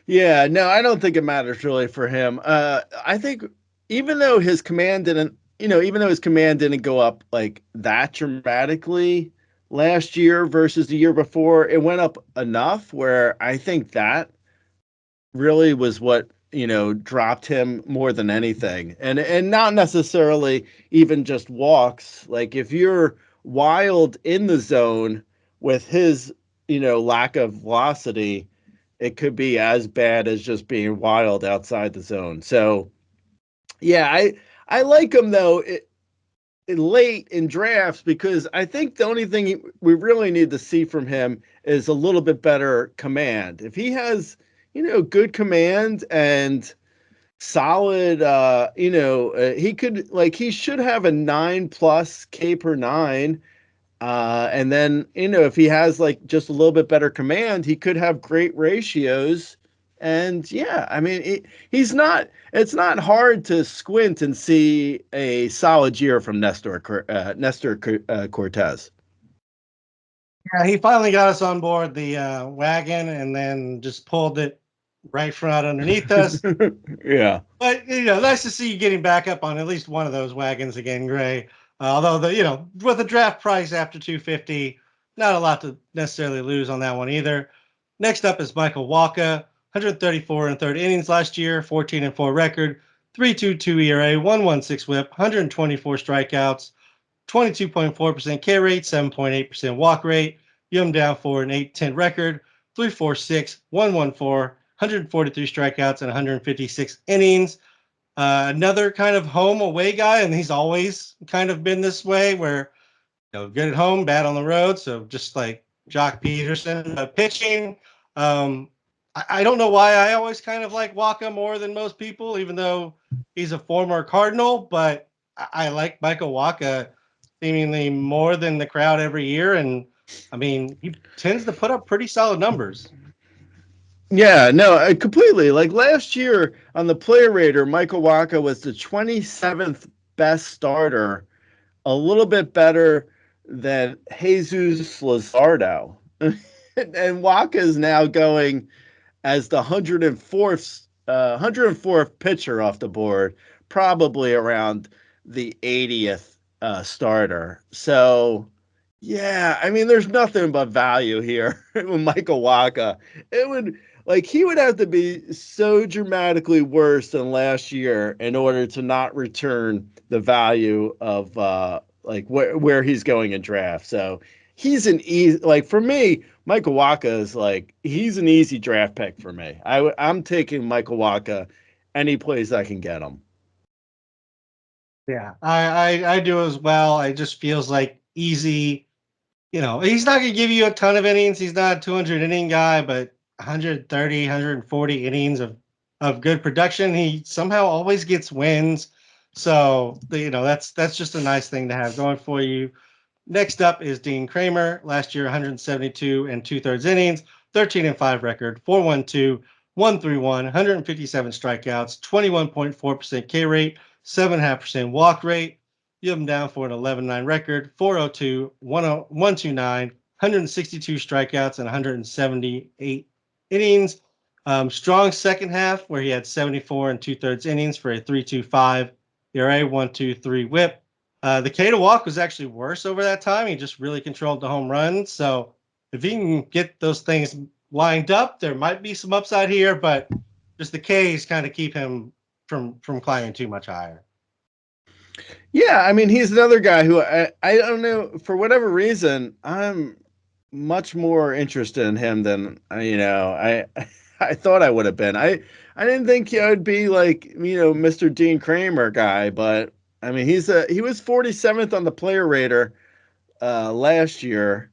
Yeah, no, I don't think it matters really for him. I think even though his command didn't even though his command didn't go up like that dramatically last year versus the year before, it went up enough where I think that really was what dropped him more than anything, and not necessarily even just walks. Like if you're wild in the zone with his lack of velocity, it could be as bad as just being wild outside the zone. So yeah, I like him though late in drafts, because I think the only thing we really need to see from him is a little bit better command. If he has, good command and solid, he should have a 9+ K per nine. And then, if he has like just a little bit better command, he could have great ratios. And yeah, I mean, it's not hard to squint and see a solid year from Nestor Cortez. Yeah, he finally got us on board the wagon and then just pulled it right from out underneath us. Yeah. But, nice to see you getting back up on at least one of those wagons again, Gray. Although, with the draft price after 250, not a lot to necessarily lose on that one either. Next up is Michael Wacha, 134 and third innings last year, 14-4 record, 3.22 ERA, 1.16 WHIP, 124 strikeouts, 22.4% K rate, 7.8% walk rate. You have him down for an 8-10 record, 3.46, 1.14, 143 strikeouts, and 156 innings. Another kind of home away guy, and he's always kind of been this way, where good at home, bad on the road. So just like Jock Peterson, pitching. I don't know why I always kind of like Wacha more than most people, even though he's a former Cardinal. But I like Michael Wacha seemingly more than the crowd every year, and I mean he tends to put up pretty solid numbers. Yeah, no, completely. Like last year on the Player Rater, Michael Wacha was the 27th best starter, a little bit better than Jesus Luzardo. And Wacha is now going as the 104th pitcher off the board, probably around the 80th starter. So yeah, I mean, there's nothing but value here with Michael Wacha. He would have to be so dramatically worse than last year in order to not return the value of where he's going in draft. So he's an easy, for me, Michael Wacha is he's an easy draft pick for me. I'm taking Michael Wacha any place I can get him. Yeah, I do as well. It just feels like easy. He's not going to give you a ton of innings. He's not a 200 inning guy, but 130, 140 innings of good production. He somehow always gets wins. So, that's just a nice thing to have going for you. Next up is Dean Kramer. Last year, 172 and 2/3 innings, 13-5 record, 4.12, 1.31, 157 strikeouts, 21.4% K rate, 7.5% walk rate. You have him down for an 11-9 record, 4.02, 1.29, 162 strikeouts, and 178 innings. Strong second half where he had 74 and 2/3 innings for a 3.25 ERA, 1.23 WHIP. The K to walk was actually worse over that time. He just really controlled the home runs. So if he can get those things lined up, there might be some upside here, but just the K's kind of keep him from climbing too much higher. Yeah, I mean, he's another guy who I don't know, for whatever reason, I'm much more interested in him than I thought I would have been. I didn't think he would be Mr. Dean Kramer guy, but I mean, he was 47th on the Player Rater last year,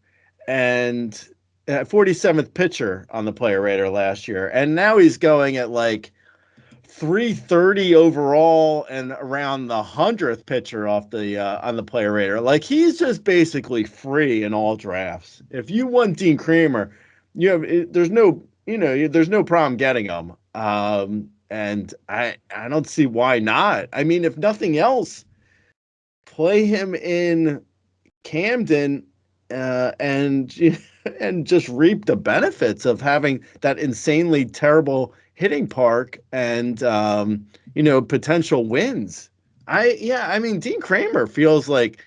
and 47th pitcher on the Player Rater last year, and now he's going at 330 overall and around the 100th pitcher off the on the Player Rater. He's just basically free in all drafts. If you want Dean Kramer, there's no problem getting him. And I don't see why not. I mean, if nothing else, play him in Camden and and just reap the benefits of having that insanely terrible hitting park and potential wins. I mean, Dean Kramer feels like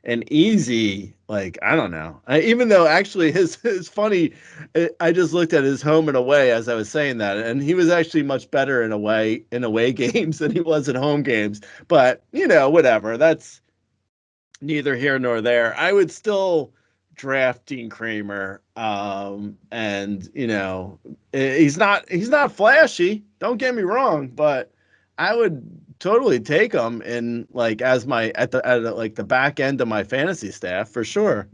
an easy, like, I don't know. Even though actually his funny, I just looked at his home and away as I was saying that, and he was actually much better in away games than he was at home games. But whatever. That's neither here nor there. I would still draft Dean Kramer. And he's not flashy. Don't get me wrong, but I would totally take him in like as my at like the back end of my fantasy staff for sure.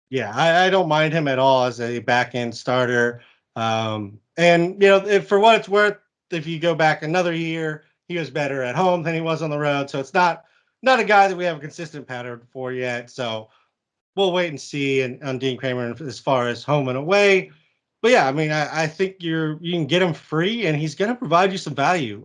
Yeah, I don't mind him at all as a back end starter. And if, for what it's worth, if you go back another year, he was better at home than he was on the road. So it's not a guy that we have a consistent pattern for yet. So we'll wait and see on Dean Kramer as far as home and away. But yeah, I mean, I think you can get him free, and he's going to provide you some value.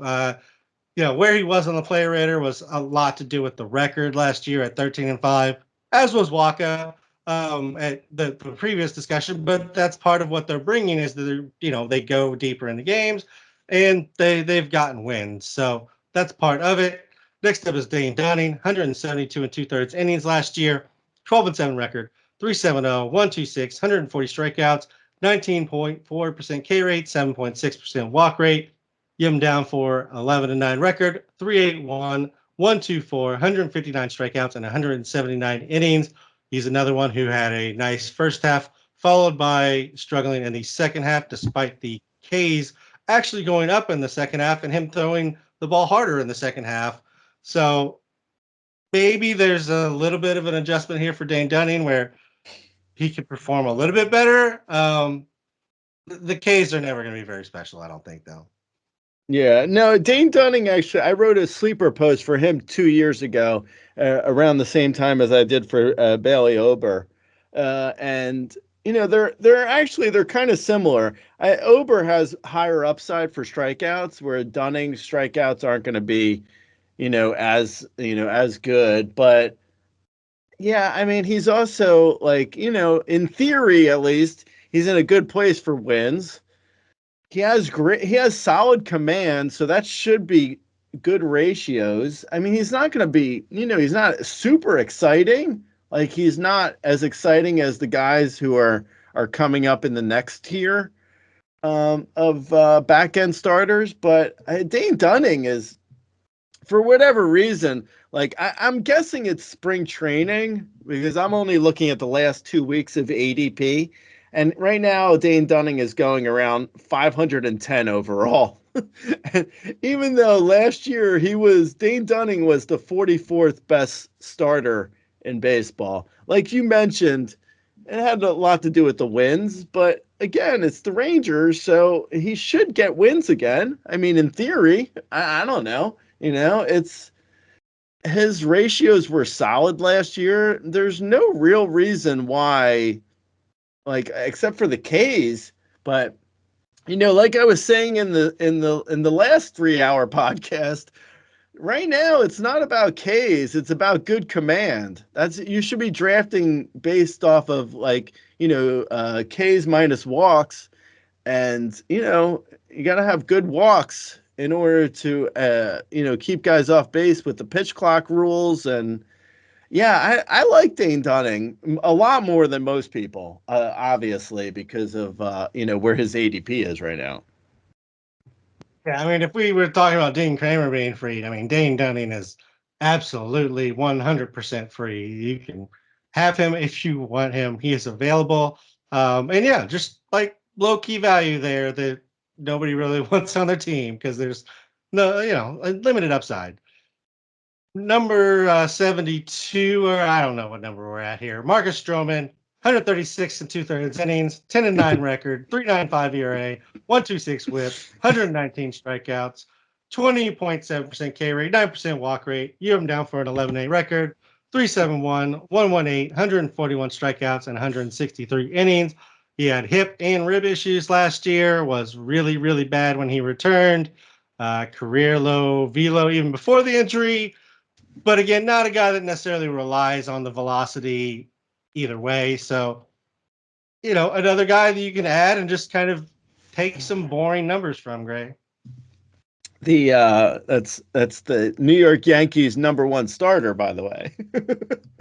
Where he was on the player rater was a lot to do with the record last year at 13-5, as was Waka at the previous discussion. But that's part of what they're bringing is that they go deeper in the games, and they've gotten wins. So that's part of it. Next up is Dane Dunning, 172 and 2/3 innings last year, 12-7 record, 3.70, 126, 140 strikeouts, 19.4% K rate, 7.6% walk rate. You have him down for 11-9 record, 3.81, 124, 159 strikeouts, and 179 innings. He's another one who had a nice first half, followed by struggling in the second half, despite the K's actually going up in the second half and him throwing the ball harder in the second half. So maybe there's a little bit of an adjustment here for Dane Dunning where he could perform a little bit better. The K's are never going to be very special, I don't think, though. Yeah, no, Dane Dunning actually, I wrote a sleeper post for him 2 years ago, around the same time as I did for Bailey Ober, and they're kind of similar. Ober has higher upside for strikeouts, where Dunning's strikeouts aren't going to be, as good. But yeah, I mean, he's also like, in theory at least, he's in a good place for wins. He has solid command, so that should be good ratios. I mean, he's not going to be, he's not super exciting. Like he's not as exciting as the guys who are coming up in the next tier of back end starters. But Dane Dunning is, for whatever reason, like I'm guessing it's spring training because I'm only looking at the last 2 weeks of ADP. And right now, Dane Dunning is going around 510 overall. And even though last year Dane Dunning was the 44th best starter in baseball. Like you mentioned, it had a lot to do with the wins, but again, it's the Rangers, so he should get wins again. I mean, in theory, I don't know. It's his ratios were solid last year. There's no real reason why, like except for the K's, but like I was saying in the last 3 hour podcast, right now it's not about K's, it's about good command. You should be drafting based off of like, K's minus walks, and you got to have good walks in order to keep guys off base with the pitch clock rules. And yeah, I like Dane Dunning a lot more than most people, obviously because of where his ADP is right now. Yeah, I mean, if we were talking about Dean Kramer being free, I mean, Dane Dunning is absolutely 100% free. You can have him if you want him. He is available. And yeah, just like low key value there that nobody really wants on their team because there's no, a limited upside. Number 72, or I don't know what number we're at here. Marcus Stroman, 136 and 2/3 innings, 10-9 record, 3.95 ERA, 126 WHIP, 119 strikeouts, 20.7% K rate, 9% walk rate. You have him down for an 11-8 record, 3.71, 118, 141 strikeouts, and 163 innings. He had hip and rib issues last year, was really, really bad when he returned. Career low velo even before the injury. But again, not a guy that necessarily relies on the velocity either way. So, another guy that you can add and just kind of take some boring numbers from, Gray. That's the New York Yankees #1 starter, by the way.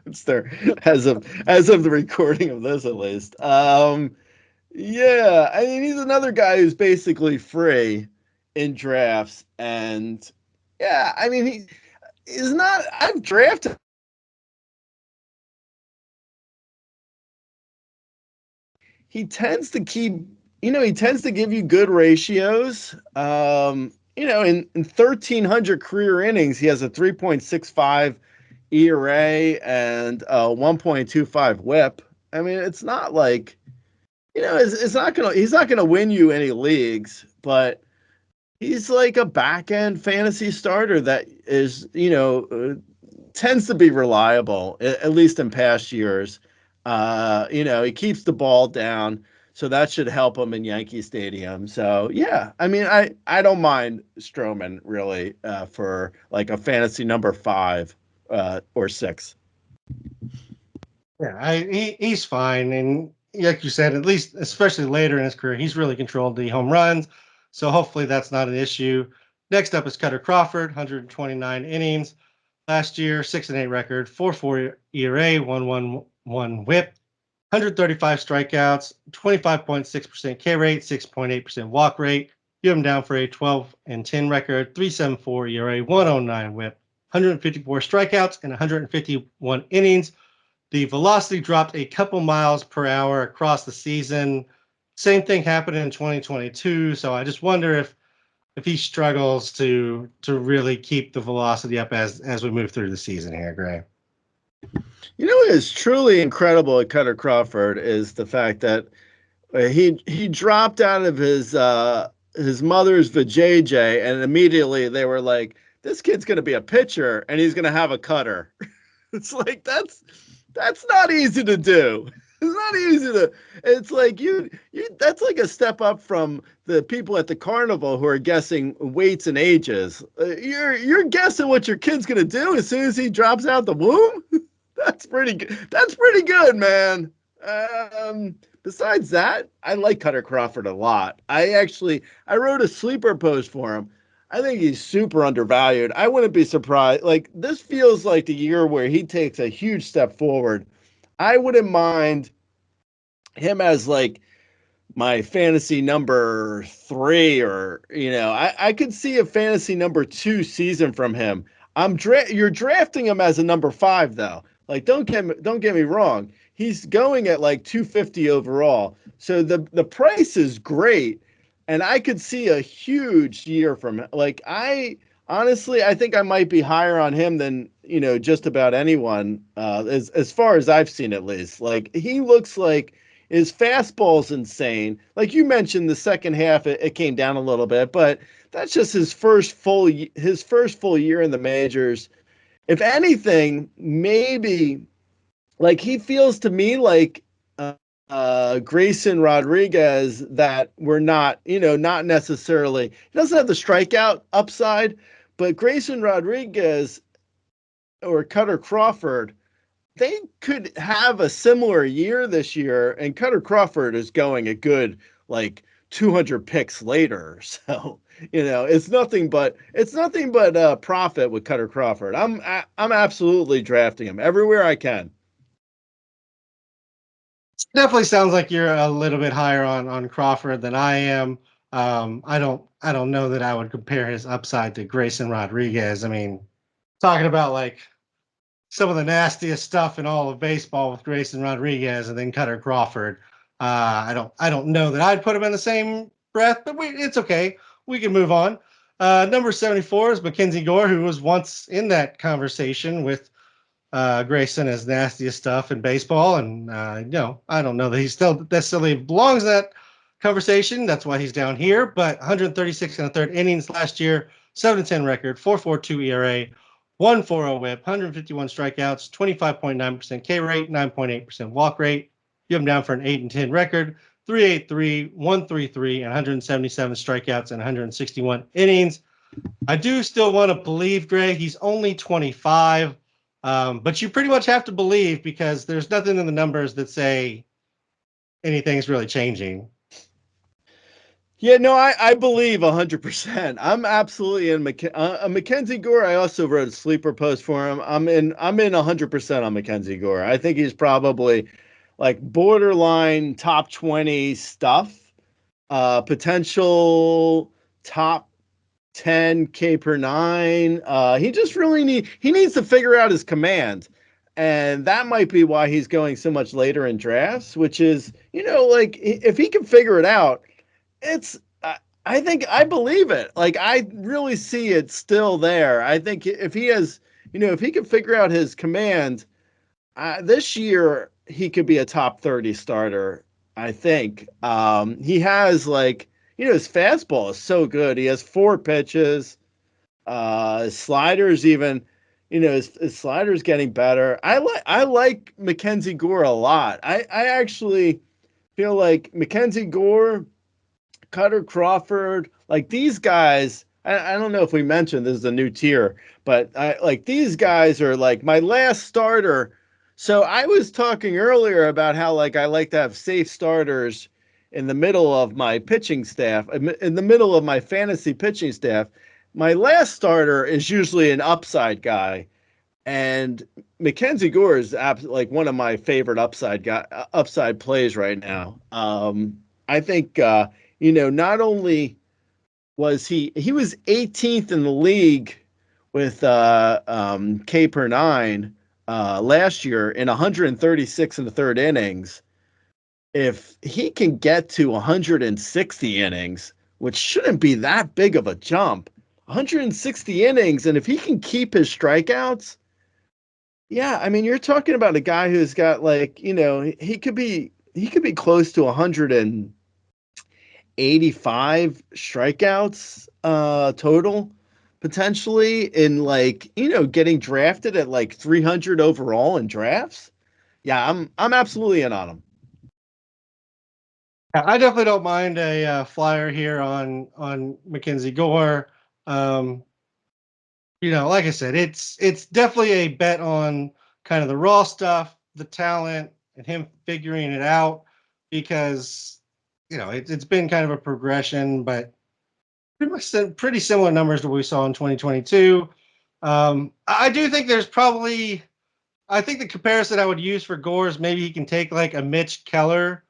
It's their as of the recording of this, at least. Yeah, I mean, he's another guy who's basically free in drafts, and yeah, I mean, he is not. I've drafted. He tends to keep, he tends to give you good ratios. In 1,300 career innings, he has a 3.65 ERA and a 1.25 WHIP. I mean, it's not like, it's not gonna. He's not gonna win you any leagues, but he's like a back end fantasy starter that is, tends to be reliable, at least in past years. He keeps the ball down, so that should help him in Yankee Stadium. So yeah, I mean, I don't mind Stroman really for like a fantasy #5 or 6. Yeah, he's fine, and like you said, at least especially later in his career, he's really controlled the home runs. So hopefully that's not an issue. Next up is Kutter Crawford, 129 innings last year, 6-8 record, 4.4 ERA, 1.11 WHIP, 135 strikeouts, 25.6% K rate, 6.8% walk rate. You have him down for a 12-10 record, 3.74 ERA, 109 WHIP, 154 strikeouts, and 151 innings. The velocity dropped a couple miles per hour across the season. Same thing happened in 2022. So I just wonder if he struggles to really keep the velocity up as we move through the season here, Gray. What is truly incredible at Cutter Crawford is the fact that he dropped out of his mother's vajayjay, and immediately they were like, "This kid's gonna be a pitcher, and he's gonna have a cutter." It's like that's not easy to do. It's not easy to. It's like you. That's like a step up from the people at the carnival who are guessing weights and ages. You're guessing what your kid's gonna do as soon as he drops out the womb. That's pretty good. That's pretty good, man. Besides that, I like Cutter Crawford a lot. I wrote a sleeper post for him. I think he's super undervalued. I wouldn't be surprised. Like, this feels like the year where he takes a huge step forward. I wouldn't mind him as like my fantasy #3, or I could see a fantasy #2 season from him. You're drafting him as a #5 though. Like, don't get me wrong. He's going at like 250 overall. So the price is great, and I could see a huge year from him. Like, I honestly, I think I might be higher on him than, just about anyone, as far as I've seen, at least. Like, he looks like his fastball's insane. Like you mentioned, the second half it came down a little bit, but that's just his first full year in the majors. If anything, maybe like he feels to me like Grayson Rodriguez, that we're not necessarily. He doesn't have the strikeout upside, but Grayson Rodriguez or Cutter Crawford, they could have a similar year this year, and Cutter Crawford is going a good like 200 picks later. So, it's nothing but profit with Cutter Crawford. I'm absolutely drafting him everywhere I can. Definitely sounds like you're a little bit higher on Crawford than I am. I don't know that I would compare his upside to Grayson Rodriguez. I mean, talking about like some of the nastiest stuff in all of baseball with Grayson Rodriguez and then Cutter Crawford. I don't know that I'd put him in the same breath, but it's okay. We can move on. Number 74 is Mackenzie Gore, who was once in that conversation with Grayson as nastiest stuff in baseball. And, I don't know that he still necessarily belongs in that conversation. That's why he's down here. But 136 and a third innings last year, 7-10 record, 4.42 ERA, 1.40 whip, 151 strikeouts, 25.9% K rate, 9.8% walk rate. You have him down for an 8-10 record, 3.83, 1.33, and 177 strikeouts and 161 innings. I do still want to believe, Gray, he's only 25. But you pretty much have to believe because there's nothing in the numbers that say anything's really changing. Yeah, no, I believe 100%. I'm absolutely in Mackenzie Gore. I also wrote a sleeper post for him. I'm in 100% on Mackenzie Gore. I think he's probably like borderline top 20 stuff. Potential top 10 K per nine. He just really needs to figure out his command. And that might be why he's going so much later in drafts, which is, like if he can figure it out, it's I think I believe it. Like I really see it still there. I think if he has, if he can figure out his command, this year he could be a top 30 starter. I think he has like his fastball is so good. He has 4 pitches. His sliders even, his sliders getting better. I like Mackenzie Gore a lot. I actually feel like Mackenzie Gore, Kutter, Crawford, like these guys. I don't know if we mentioned this is a new tier, but like these guys are like my last starter. So I was talking earlier about how like I like to have safe starters in the middle of my pitching staff, in the middle of my fantasy pitching staff. My last starter is usually an upside guy, and Mackenzie Gore is like one of my favorite upside plays right now. I think not only was he was 18th in the league with K per nine last year in 136 in the third innings. If he can get to 160 innings, which shouldn't be that big of a jump, 160 innings, and if he can keep his strikeouts, yeah, I mean, you're talking about a guy who's got like, he could be close to 185 strikeouts total potentially in like, getting drafted at like 300 overall in drafts. Yeah, I'm absolutely in on him. Yeah, I definitely don't mind a flyer here on Mackenzie Gore. Um, like I said, it's definitely a bet on kind of the raw stuff, the talent, and him figuring it out because it's been kind of a progression, but pretty similar numbers to what we saw in 2022. I do think there's probably I think the comparison I would use for Gore is maybe he can take like a Mitch Keller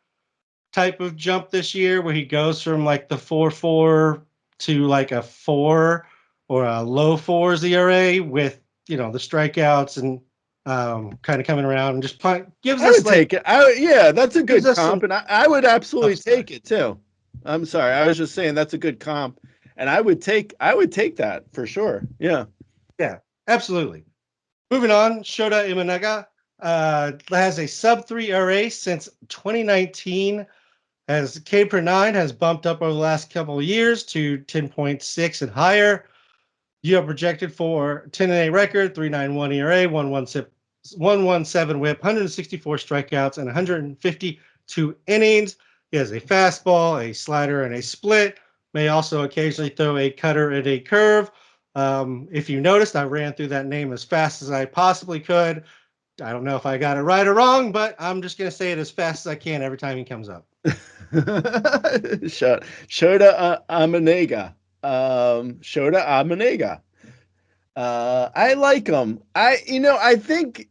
type of jump this year where he goes from like the 4.4 to like a 4 or a low 4s ERA with the strikeouts and kind of coming around and just gives I us would like take it. Yeah, that's a gives good us some comp, and I would absolutely upside. take it too. I'm sorry, I was just saying that's a good comp, and I would take that for sure. Yeah. Yeah, absolutely. Moving on, Shota Imanaga has a sub 3 ERA since 2019. As K per nine has bumped up over the last couple of years to 10.6 and higher. You are projected for 10-8 record, 3.91 ERA, 117 whip, 164 strikeouts, and 152 innings. He has a fastball, a slider, and a split. May also occasionally throw a cutter and a curve. If you noticed, I ran through that name as fast as I possibly could. I don't know if I got it right or wrong, but I'm just going to say it as fast as I can every time he comes up. Shota Amanega. Shota Amanega. I like him. I think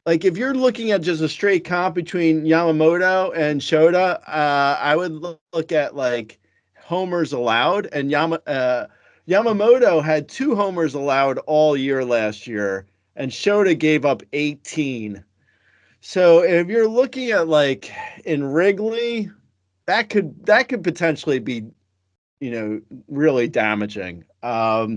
like if you're looking at just a straight comp between Yamamoto and Shota, I would look at like homers allowed, and Yamamoto had 2 homers allowed all year last year, and Shota gave up 18. So if you're looking at like in Wrigley, that could potentially be, really damaging. I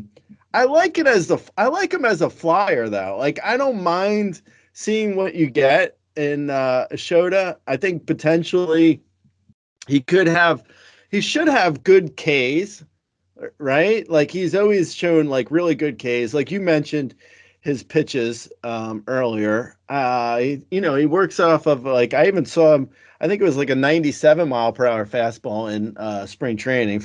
like him as a flyer though. Like I don't mind seeing what you get in Shota. I think potentially he could have he should have good Ks, right? Like he's always shown like really good Ks. Like you mentioned his pitches earlier. He works off of like I even saw him. I think it was like a 97 mile per hour fastball in spring training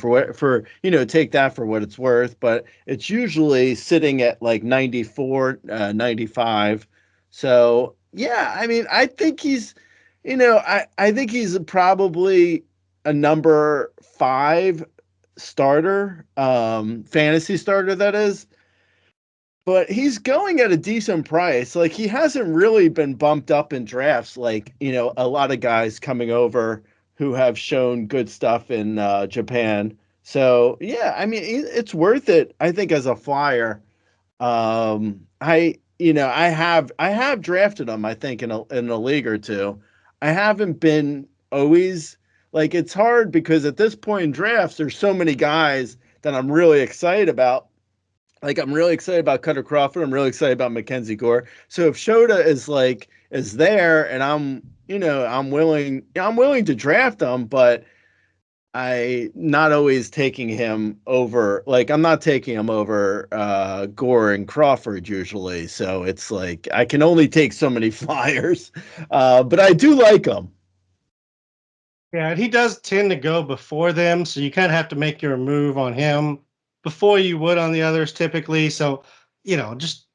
take that for what it's worth, but it's usually sitting at like 94, 95. So yeah, I mean, I think he's, I think he's probably a number 5 starter, fantasy starter, that is. But he's going at a decent price. Like, he hasn't really been bumped up in drafts like, a lot of guys coming over who have shown good stuff in Japan. So, yeah, I mean, it's worth it, I think, as a flyer. I have drafted him, I think, in a league or two. I haven't been always like, it's hard because at this point in drafts, there's so many guys that I'm really excited about. Like, I'm really excited about Cutter Crawford. I'm really excited about Mackenzie Gore. So if Shota is there, and I'm willing to draft him, but I not always taking him over. Like, I'm not taking him over Gore and Crawford usually. So it's like I can only take so many flyers, but I do like him. Yeah, and he does tend to go before them, so you kind of have to make your move on him before you would on the others typically. So, just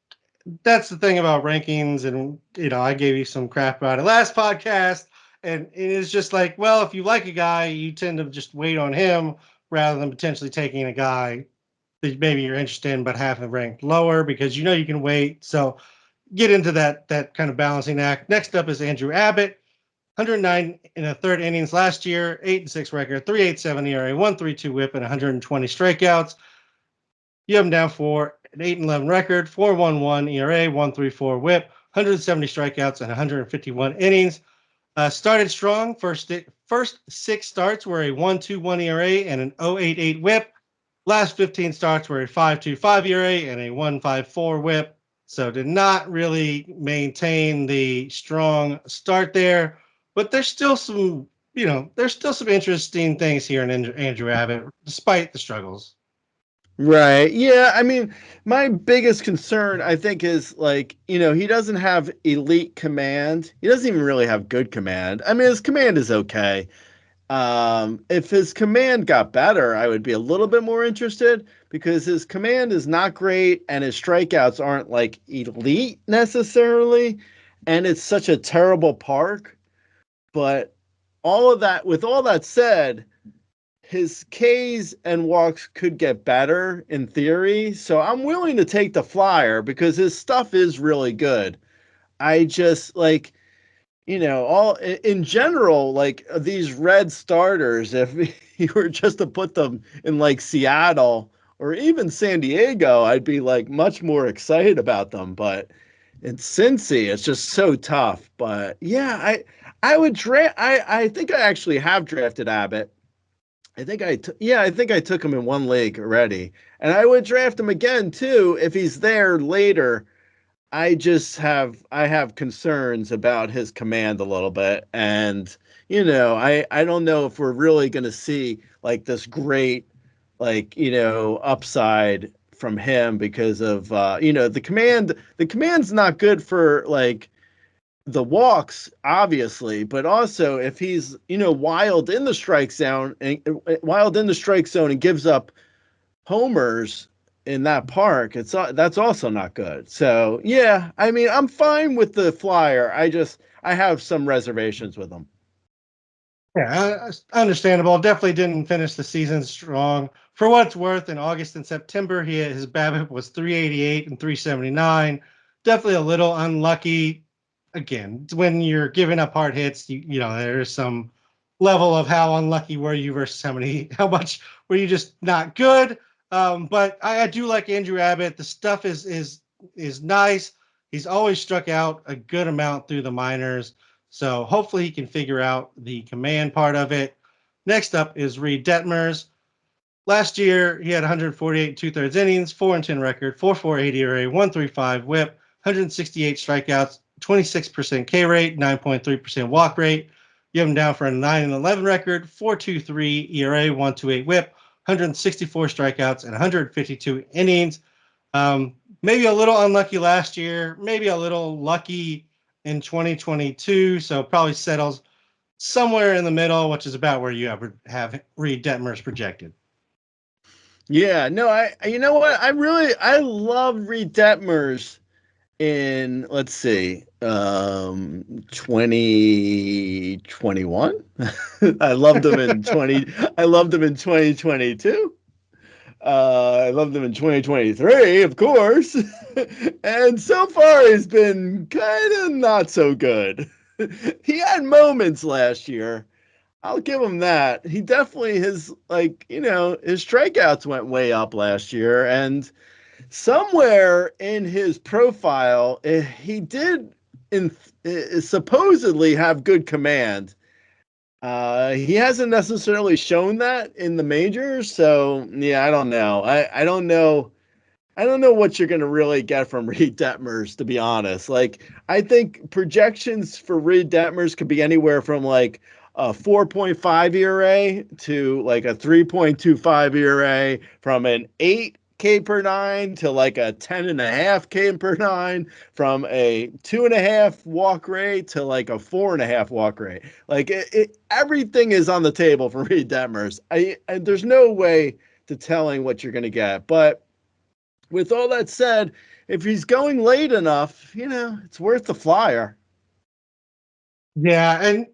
that's the thing about rankings. And, I gave you some crap about it last podcast. And it is just like, well, if you like a guy, you tend to just wait on him rather than potentially taking a guy that maybe you're interested in but have him ranked lower because you can wait. So get into that kind of balancing act. Next up is Andrew Abbott. 109 in a third innings last year, 8-6 record, 3.87 ERA, 1.32 WHIP, and 120 strikeouts. You have him down for an 8-11 record, 4.11 ERA, 1.34 WHIP, 170 strikeouts, and 151 innings. Started strong. First 6 starts were a 1.21 ERA and an 0.88 WHIP. Last 15 starts were a 5.25 ERA and a 1.54 WHIP. So did not really maintain the strong start there. But there's still some interesting things here in Andrew Abbott, despite the struggles. Right. Yeah. I mean, my biggest concern, I think, is like, he doesn't have elite command. He doesn't even really have good command. I mean, his command is okay. If his command got better, I would be a little bit more interested because his command is not great and his strikeouts aren't like elite necessarily. And it's such a terrible park. But with all that said, his Ks and walks could get better in theory. So I'm willing to take the flyer because his stuff is really good. I just like, all in general, like these red starters, if you were just to put them in like Seattle or even San Diego, I'd be like much more excited about them. But in Cincy, it's just so tough. But yeah, I would draft. I think I actually have drafted Abbott. I think I took him in one league already, and I would draft him again too if he's there later. I have concerns about his command a little bit, and I don't know if we're really going to see like this great like upside from him because of the command. The command's not good for like the walks, obviously, but also if he's wild in the strike zone and gives up homers in that park, that's also not good. So yeah, I mean, I'm fine with the flyer. I have some reservations with him. Yeah, understandable. Definitely didn't finish the season strong. For what it's worth, in August and September, his BABIP was 388 and 379. Definitely a little unlucky. Again, when you're giving up hard hits, there's some level of how unlucky were you versus how much were you just not good. But I do like Andrew Abbott. The stuff is nice. He's always struck out a good amount through the minors. So hopefully he can figure out the command part of it. Next up is Reed Detmers. Last year, he had 148 2/3 innings, 4-10 record, 4.48 ERA, 1.35 WHIP, 168 strikeouts, 26% K rate, 9.3% walk rate. You have him down for a 9-11 record, 4.23 ERA, 1.28 WHIP, 164 strikeouts, and 152 innings. Maybe a little unlucky last year, maybe a little lucky in 2022. So probably settles somewhere in the middle, which is about where you have Reed Detmers projected. Yeah, no, you know what? I love Reed Detmers in, let's see, 2021. I loved him in 2022. I loved him in 2023, of course. And so far he's been kind of not so good. He had moments last year. I'll give him that. He definitely his his strikeouts went way up last year, and somewhere in his profile, he did supposedly have good command. He hasn't necessarily shown that in the majors, so yeah, I don't know. I don't know. I don't know what you're going to really get from Reed Detmers, to be honest. Like, I think projections for Reed Detmers could be anywhere from like a 4.5 ERA to like a 3.25 ERA, from an 8K per nine to like a 10.5K per nine, from a 2.5 walk rate to like a 4.5 walk rate. Like, everything is on the table for Reed Detmers. There's no way to telling what you're going to get, but with all that said, if he's going late enough, it's worth the flyer. Yeah, and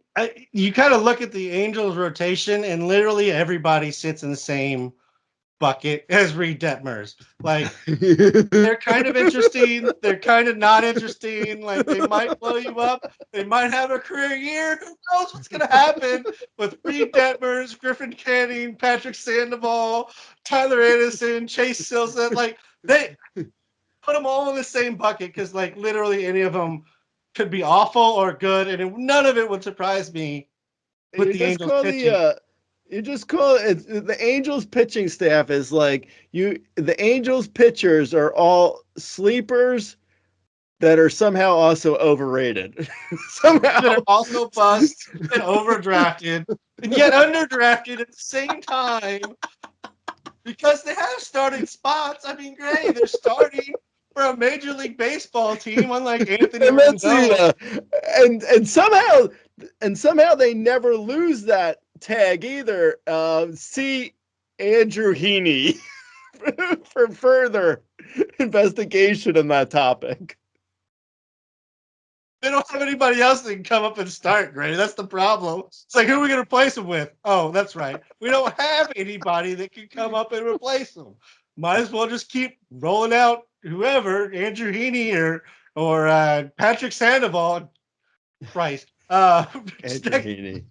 you kind of look at the Angels rotation, and literally everybody sits in the same bucket as Reed Detmers. Like, they're kind of interesting. They're kind of not interesting. Like, they might blow you up. They might have a career year. Who knows what's going to happen with Reed Detmers, Griffin Canning, Patrick Sandoval, Tyler Anderson, Chase Silseth. Like, they put them all in the same bucket because, like, literally any of them could be awful or good, and none of it would surprise me with the Angels pitching. You just call it the Angels pitching staff is like the Angels pitchers are all sleepers that are somehow also overrated. Somehow. That are also bust and overdrafted and yet underdrafted at the same time because they have starting spots. I mean, great, they're starting for a Major League Baseball team, unlike Anthony And that's Rendon. and somehow they never lose that tag either. See Andrew Heaney for further investigation on that topic. They don't have anybody else that can come up and start, Gray. That's the problem. It's like, who are we going to replace him with? Oh, that's right. We don't have anybody that can come up and replace him. Might as well just keep rolling out whoever, Andrew Heaney or Patrick Sandoval. Christ. Andrew Heaney.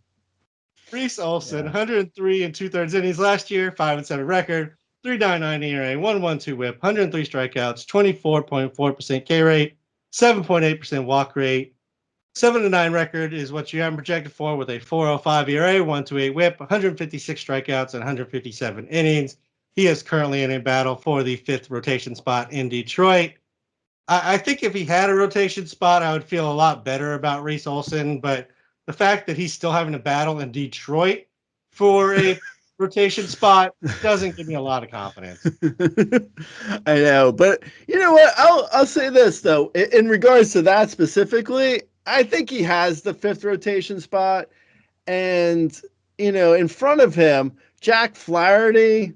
Reese Olson, 103 and 2/3 innings last year, 5-7 record, 3.99 ERA, 1.12 WHIP, 103 strikeouts, 24.4% K rate, 7.8% walk rate. 7-9 record is what you have projected for, with a 4.05 ERA, 1.28 WHIP, 156 strikeouts, and 157 innings. He is currently in a battle for the 5th rotation spot in Detroit. I think if he had a rotation spot, I would feel a lot better about Reese Olson. But the fact that he's still having a battle in Detroit for a rotation spot doesn't give me a lot of confidence. I know, but you know what? I'll say this though. In regards to that specifically, I think he has the 5th rotation spot, and in front of him, Jack Flaherty,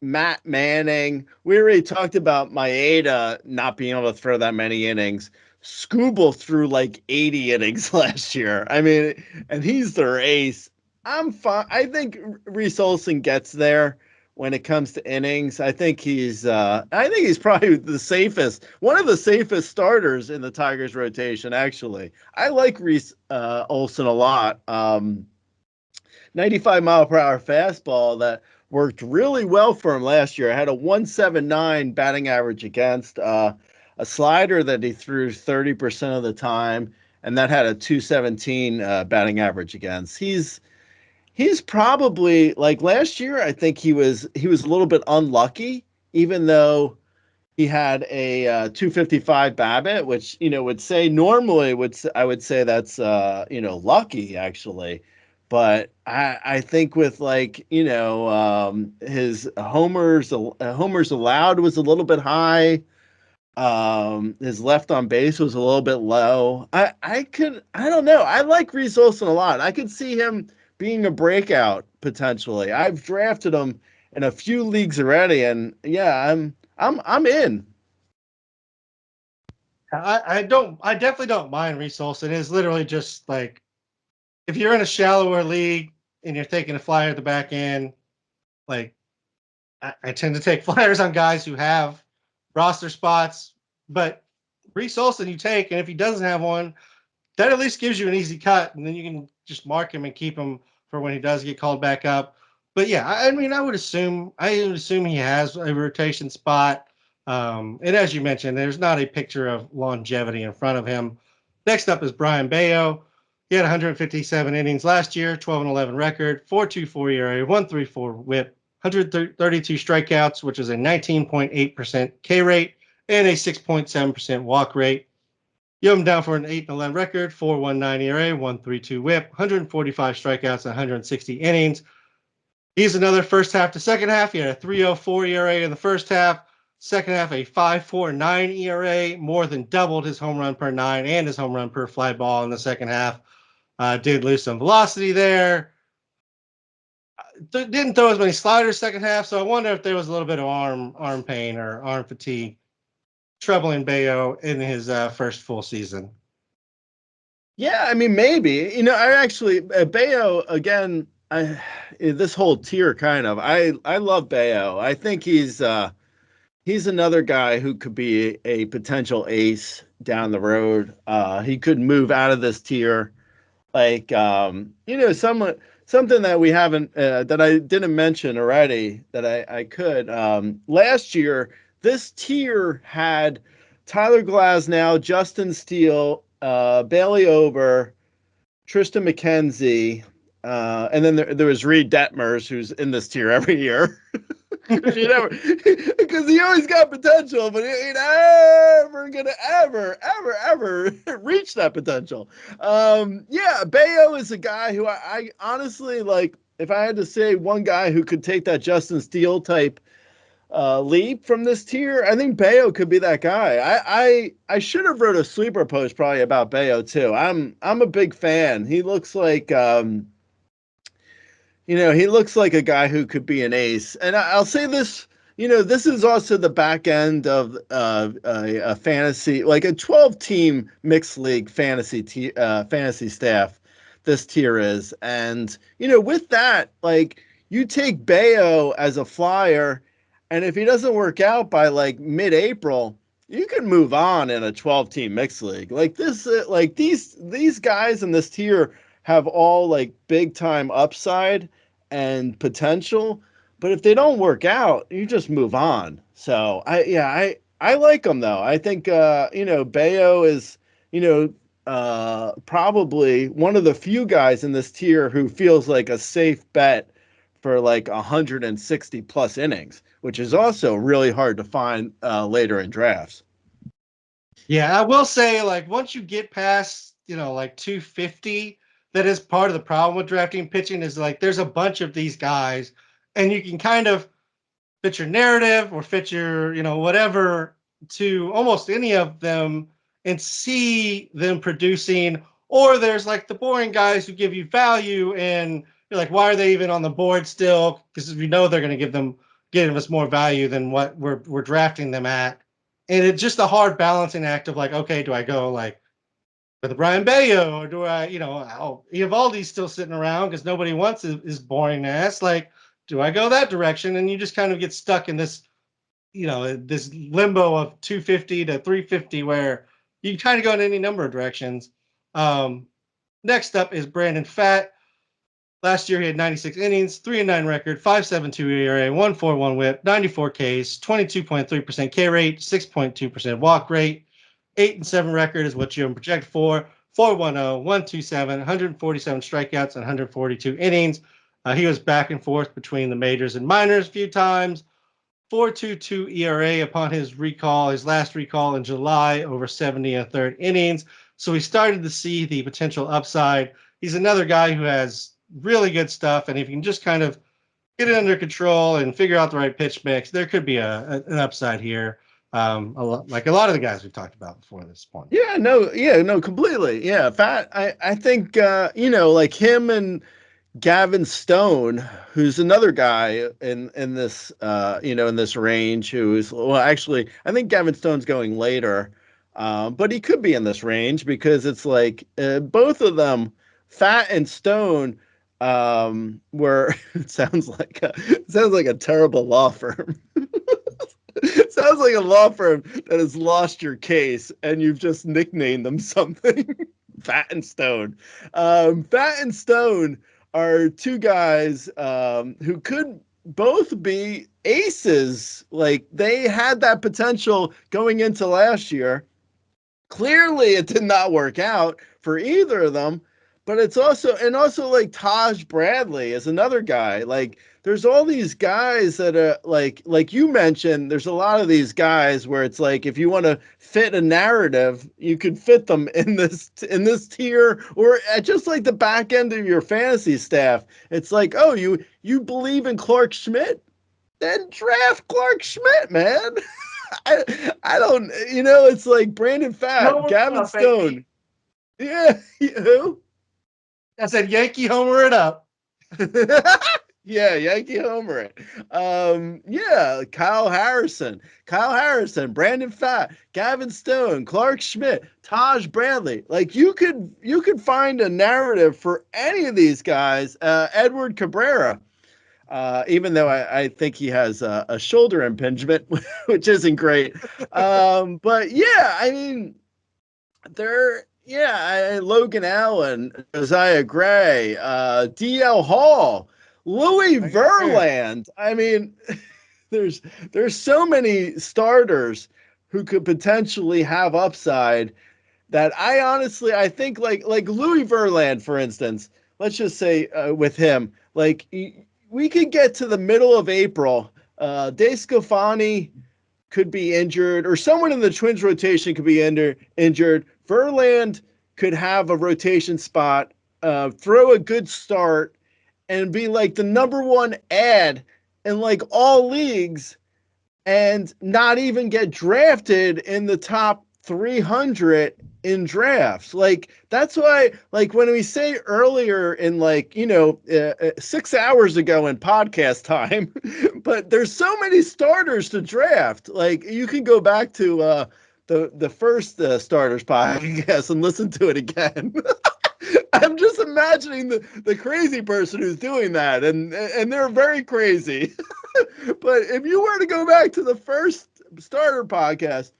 Matt Manning. We already talked about Maeda not being able to throw that many innings. Skubal threw like 80 innings last year. I mean, and he's their ace. I'm fine. I think Reese Olson gets there when it comes to innings. I think he's probably the safest, one of the safest starters in the Tigers rotation, actually. I like Reese Olson a lot. 95-mile-per-hour fastball that worked really well for him last year. I had a 179 batting average against, a slider that he threw 30% of the time, and that had a 217 batting average against. He's probably, like, last year, I think he was a little bit unlucky, even though he had a 255 BABIP, which would say normally I would say that's lucky, actually. But I think with his homers allowed was a little bit high. His left on base was a little bit low. I don't know. I like Reese Olson a lot. I could see him being a breakout potentially. I've drafted him in a few leagues already, and yeah, I'm in. I definitely don't mind Reese Olson. It's literally just like if you're in a shallower league and you're taking a flyer at the back end, like I tend to take flyers on guys who have roster spots, but Reese Olson you take, and if he doesn't have one, that at least gives you an easy cut, and then you can just mark him and keep him for when he does get called back up. But yeah, I mean, I would assume he has a rotation spot. And as you mentioned, there's not a picture of longevity in front of him. Next up is Brian Bayo. He had 157 innings last year, 12-11 record, 4.24 ERA, 1.34 WHIP, 132 strikeouts, which is a 19.8% K rate and a 6.7% walk rate. You have him down for an 8-11 record, 4.19 ERA, 1.32 WHIP, 145 strikeouts, 160 innings. He's another first half to second half. He had a 3.04 ERA in the first half. Second half, a 5.49 ERA, more than doubled his home run per nine and his home run per fly ball in the second half. Did lose some velocity there. Didn't throw as many sliders second half, so I wonder if there was a little bit of arm pain or arm fatigue troubling Bayo in his first full season. Yeah, I mean, maybe. I actually Bayo again. This whole tier kind of. I love Bayo. I think he's another guy who could be a potential ace down the road. He could move out of this tier, like something that we haven't that I didn't mention already that I could. Last year, this tier had Tyler Glasnow, Justin Steele, Bailey Ober, Tristan McKenzie, and then there was Reed Detmers, who's in this tier every year. Because he always got potential, but he ain't ever gonna ever reach that potential. Yeah, Bayo is a guy who I honestly like. If I had to say one guy who could take that Justin Steele type leap from this tier, I think Bayo could be that guy. I should have wrote a sleeper post probably about Bayo too. I'm a big fan. He looks like he looks like a guy who could be an ace. And I'll say this, this is also the back end of a fantasy, like a 12-team mixed league fantasy staff. This tier is, and with that, like you take Bayo as a flyer, and if he doesn't work out by like mid-April, you can move on in a 12-team mixed league. Like this, like these guys in this tier have all like big time upside and potential, but if they don't work out, you just move on. So I like them though. I think Bayo is probably one of the few guys in this tier who feels like a safe bet for like 160 plus innings, which is also really hard to find later in drafts. Yeah, I will say, like, once you get past, like 250, that is part of the problem with drafting pitching is like there's a bunch of these guys, and you can kind of fit your narrative or fit your, whatever to almost any of them and see them producing. Or there's like the boring guys who give you value, and you're like, why are they even on the board still? Because we know they're going to give us more value than what we're drafting them at. And it's just a hard balancing act of like, okay, do I go like with the Brian Bayo or do I, Eovaldi's still sitting around because nobody wants his boring ass. Like, do I go that direction? And you just kind of get stuck in this, this limbo of 250 to 350 where you can kind of go in any number of directions. Next up is Brandon Pfaadt. Last year, he had 96 innings, 3-9 record, 5.72 ERA, 1.41 WHIP, 94 Ks, 22.3% K rate, 6.2% walk rate, 8-7 record is what you project for. 4.10, 1.27, 147 strikeouts, and 142 innings. He was back and forth between the majors and minors a few times. 4.22 ERA upon his last recall in July, over 70 and a third innings. So we started to see the potential upside. He's another guy who has really good stuff, and if you can just kind of get it under control and figure out the right pitch mix, there could be an upside here. Like a lot of the guys we've talked about before at this point. No, completely. Yeah, Pfaadt, I think like him and Gavin Stone, who's another guy in this in this range, who's, well, actually I think Gavin Stone's going later. But he could be in this range because it's like both of them, Pfaadt and Stone, were it sounds like a terrible law firm. Sounds like a law firm that has lost your case and you've just nicknamed them something. Pfaadt and Stone. Pfaadt and Stone are two guys who could both be aces. Like they had that potential going into last year. Clearly, it did not work out for either of them. But it's also like Taj Bradley is another guy. Like there's all these guys that are like you mentioned, there's a lot of these guys where it's like if you want to fit a narrative, you could fit them in this tier or at just like the back end of your fantasy staff. It's like, oh, you believe in Clark Schmidt? Then draft Clark Schmidt, man. I don't, it's like Brandon Pfaadt, Gavin Stone. Yeah, who? I said Yankee homer it up. Yeah, Yankee homer it. Yeah, Kyle Harrison, Brandon Pfaadt, Gavin Stone, Clark Schmidt, Taj Bradley. Like you could find a narrative for any of these guys. Edward Cabrera. Even though I think he has a shoulder impingement, which isn't great. But yeah, I mean, Logan Allen, Josiah Gray, DL Hall, Louis Verland. I mean, there's so many starters who could potentially have upside that I think like Louis Verland, for instance, let's just say with him, like we could get to the middle of April. DeSclafani could be injured, or someone in the Twins rotation could be injured. Verland could have a rotation spot, throw a good start, and be like the number one ad in like all leagues, and not even get drafted in the top 300 in drafts. Like that's why, like when we say earlier in 6 hours ago in podcast time, but there's so many starters to draft. Like you can go back to the first starters podcast and listen to it again. I'm just imagining the crazy person who's doing that, and they're very crazy. But if you were to go back to the first starter podcast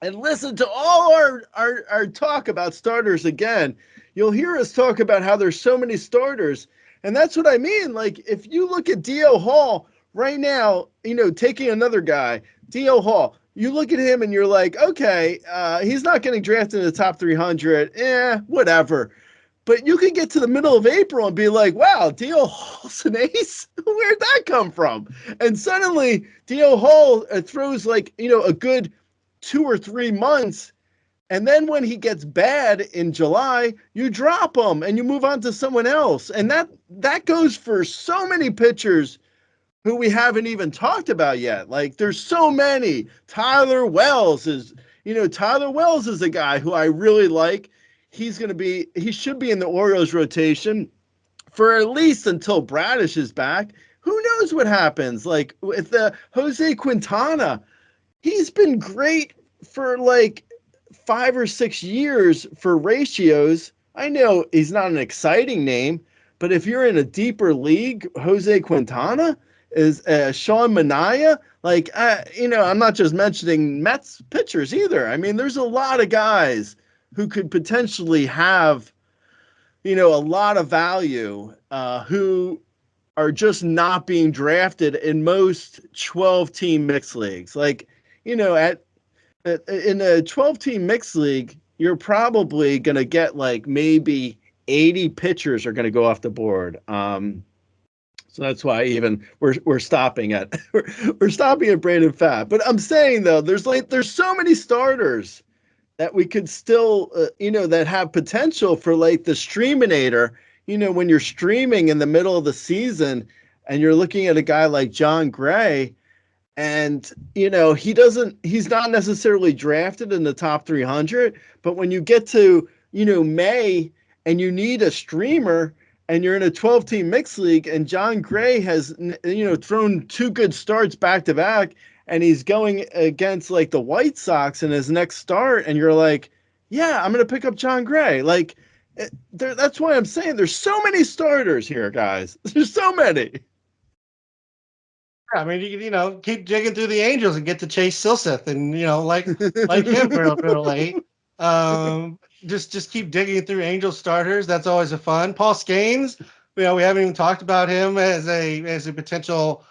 and listen to all our talk about starters again, you'll hear us talk about how there's so many starters. And that's what I mean. Like, if you look at D.L. Hall right now, taking another guy, D.L. Hall, you look at him and you're like, okay, he's not getting drafted in the top 300. Whatever. But you can get to the middle of April and be like, wow, D.L. Hall's an ace? Where'd that come from? And suddenly D.L. Hall throws like, a good 2 or 3 months. And then when he gets bad in July, you drop him and you move on to someone else. And that goes for so many pitchers who we haven't even talked about yet. Like there's so many. Tyler Wells is a guy who I really like. He should be in the Orioles rotation for at least until Bradish is back. Who knows what happens? Like with the Jose Quintana, he's been great for like 5 or 6 years for ratios. I know he's not an exciting name, but if you're in a deeper league, Jose Quintana is Sean Manaea. Like, I'm not just mentioning Mets pitchers either. I mean, there's a lot of guys who could potentially have, a lot of value, who are just not being drafted in most 12-team mixed leagues. Like, in a 12-team mixed league, you're probably going to get like maybe 80 pitchers are going to go off the board. So that's why even we're stopping at we're stopping at Brandon Pfaadt. But I'm saying though, there's so many starters that we could still, that have potential for like the Streaminator, when you're streaming in the middle of the season and you're looking at a guy like John Gray and, he's not necessarily drafted in the top 300, but when you get to, May and you need a streamer and you're in a 12-team mixed league and John Gray has, thrown 2 good starts back to back and he's going against like the White Sox in his next start, and you're like, yeah, I'm going to pick up John Gray. Like, that's why I'm saying there's so many starters here, guys. There's so many. I mean, keep digging through the Angels and get to Chase Silseth, and like him real late. Just keep digging through Angel starters. That's always a fun. Paul Scanes, we haven't even talked about him as a potential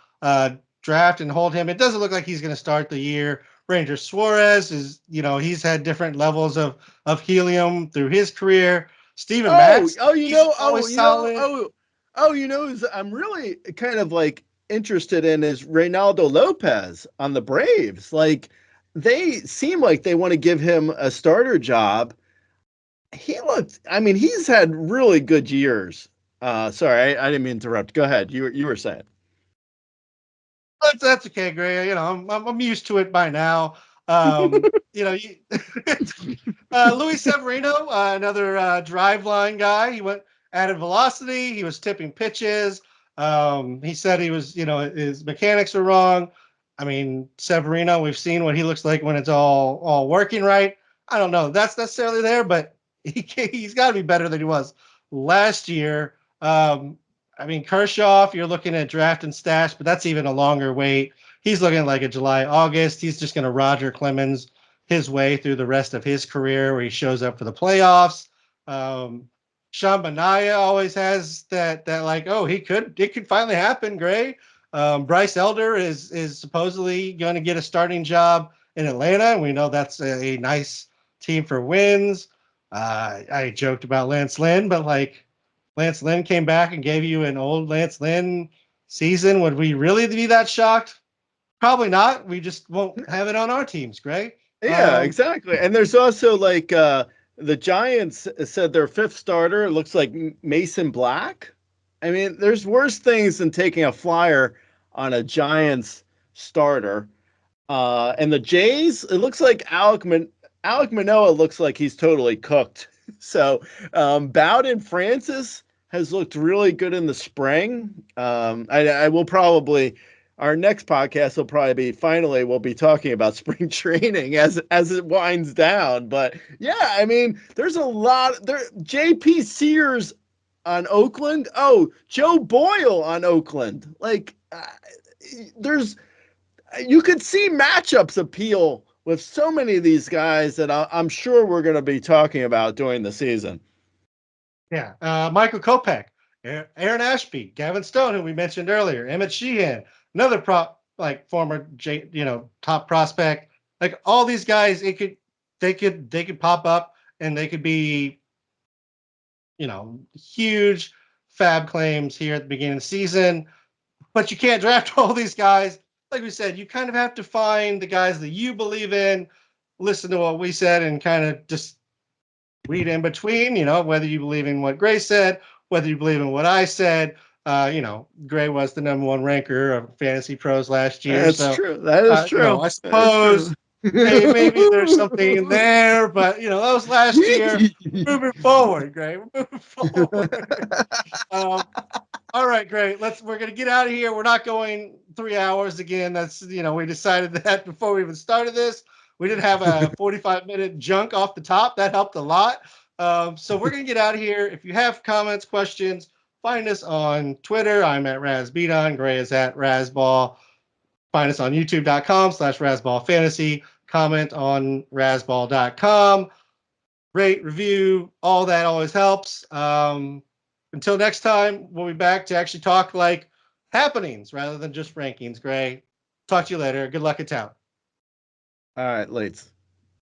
draft and hold him. It doesn't look like he's going to start the year. Ranger Suarez is, he's had different levels of helium through his career. Steven Matz, always solid. I'm really kind of like interested in is Reynaldo Lopez on the Braves. Like, they seem like they want to give him a starter job. He's had really good years. Sorry, I didn't mean to interrupt. Go ahead. You were saying. That's okay, Gray. I'm used to it by now. Luis Severino, another drive line guy. He added velocity. He was tipping pitches. He said he was, his mechanics are wrong. I mean, Severino, we've seen what he looks like when it's all working right. I don't know if that's necessarily there, but he's got to be better than he was last year. Kershaw, you're looking at draft and stash, but that's even a longer wait. He's looking like a July, August. He's just going to Roger Clemens his way through the rest of his career where he shows up for the playoffs. Sean Manaea always has that like, oh, it could finally happen, Gray. Bryce Elder is supposedly going to get a starting job in Atlanta, and we know that's a nice team for wins. I joked about Lance Lynn, but like Lance Lynn came back and gave you an old Lance Lynn season, would we really be that shocked? Probably not. We just won't have it on our teams, Gray. Yeah, exactly. And there's also like the Giants said their fifth starter looks like Mason Black. I mean, there's worse things than taking a flyer on a Giants starter. And the Jays, it looks like Alek Manoah looks like he's totally cooked. So Bowden Francis has looked really good in the spring. I will probably, our next podcast will probably be, finally we'll be talking about spring training as it winds down. But yeah, I mean, there's a lot there. JP Sears on Oakland. Oh, Joe Boyle on Oakland. Like you could see matchups appeal with so many of these guys that I'm sure we're going to be talking about during the season. Yeah. Michael Kopech, Aaron Ashby, Gavin Stone, who we mentioned earlier, Emmett Sheehan, another former top prospect. Like all these guys, they could pop up and they could be, huge fab claims here at the beginning of the season. But you can't draft all these guys. Like we said, you kind of have to find the guys that you believe in, listen to what we said, and kind of just read in between, whether you believe in what Gray said, whether you believe in what I said. Gray was the number one ranker of Fantasy Pros last year. That's true. That is true. I suppose maybe there's something in there, but that was last year. Moving forward, Gray. We're moving forward. All right, great. We're gonna get out of here. We're not going 3 hours again. That's we decided that before we even started this. We didn't have a 45-minute junk off the top. That helped a lot. So we're gonna get out of here. If you have comments, questions, find us on Twitter. I'm at RazBeaton. Gray is at Razzball. Find us on youtube.com/Razzball Fantasy. Comment on Razzball.com. Rate, review, all that always helps. Until next time, we'll be back to actually talk like happenings rather than just rankings, Gray. Talk to you later. Good luck in town. All right, Lates.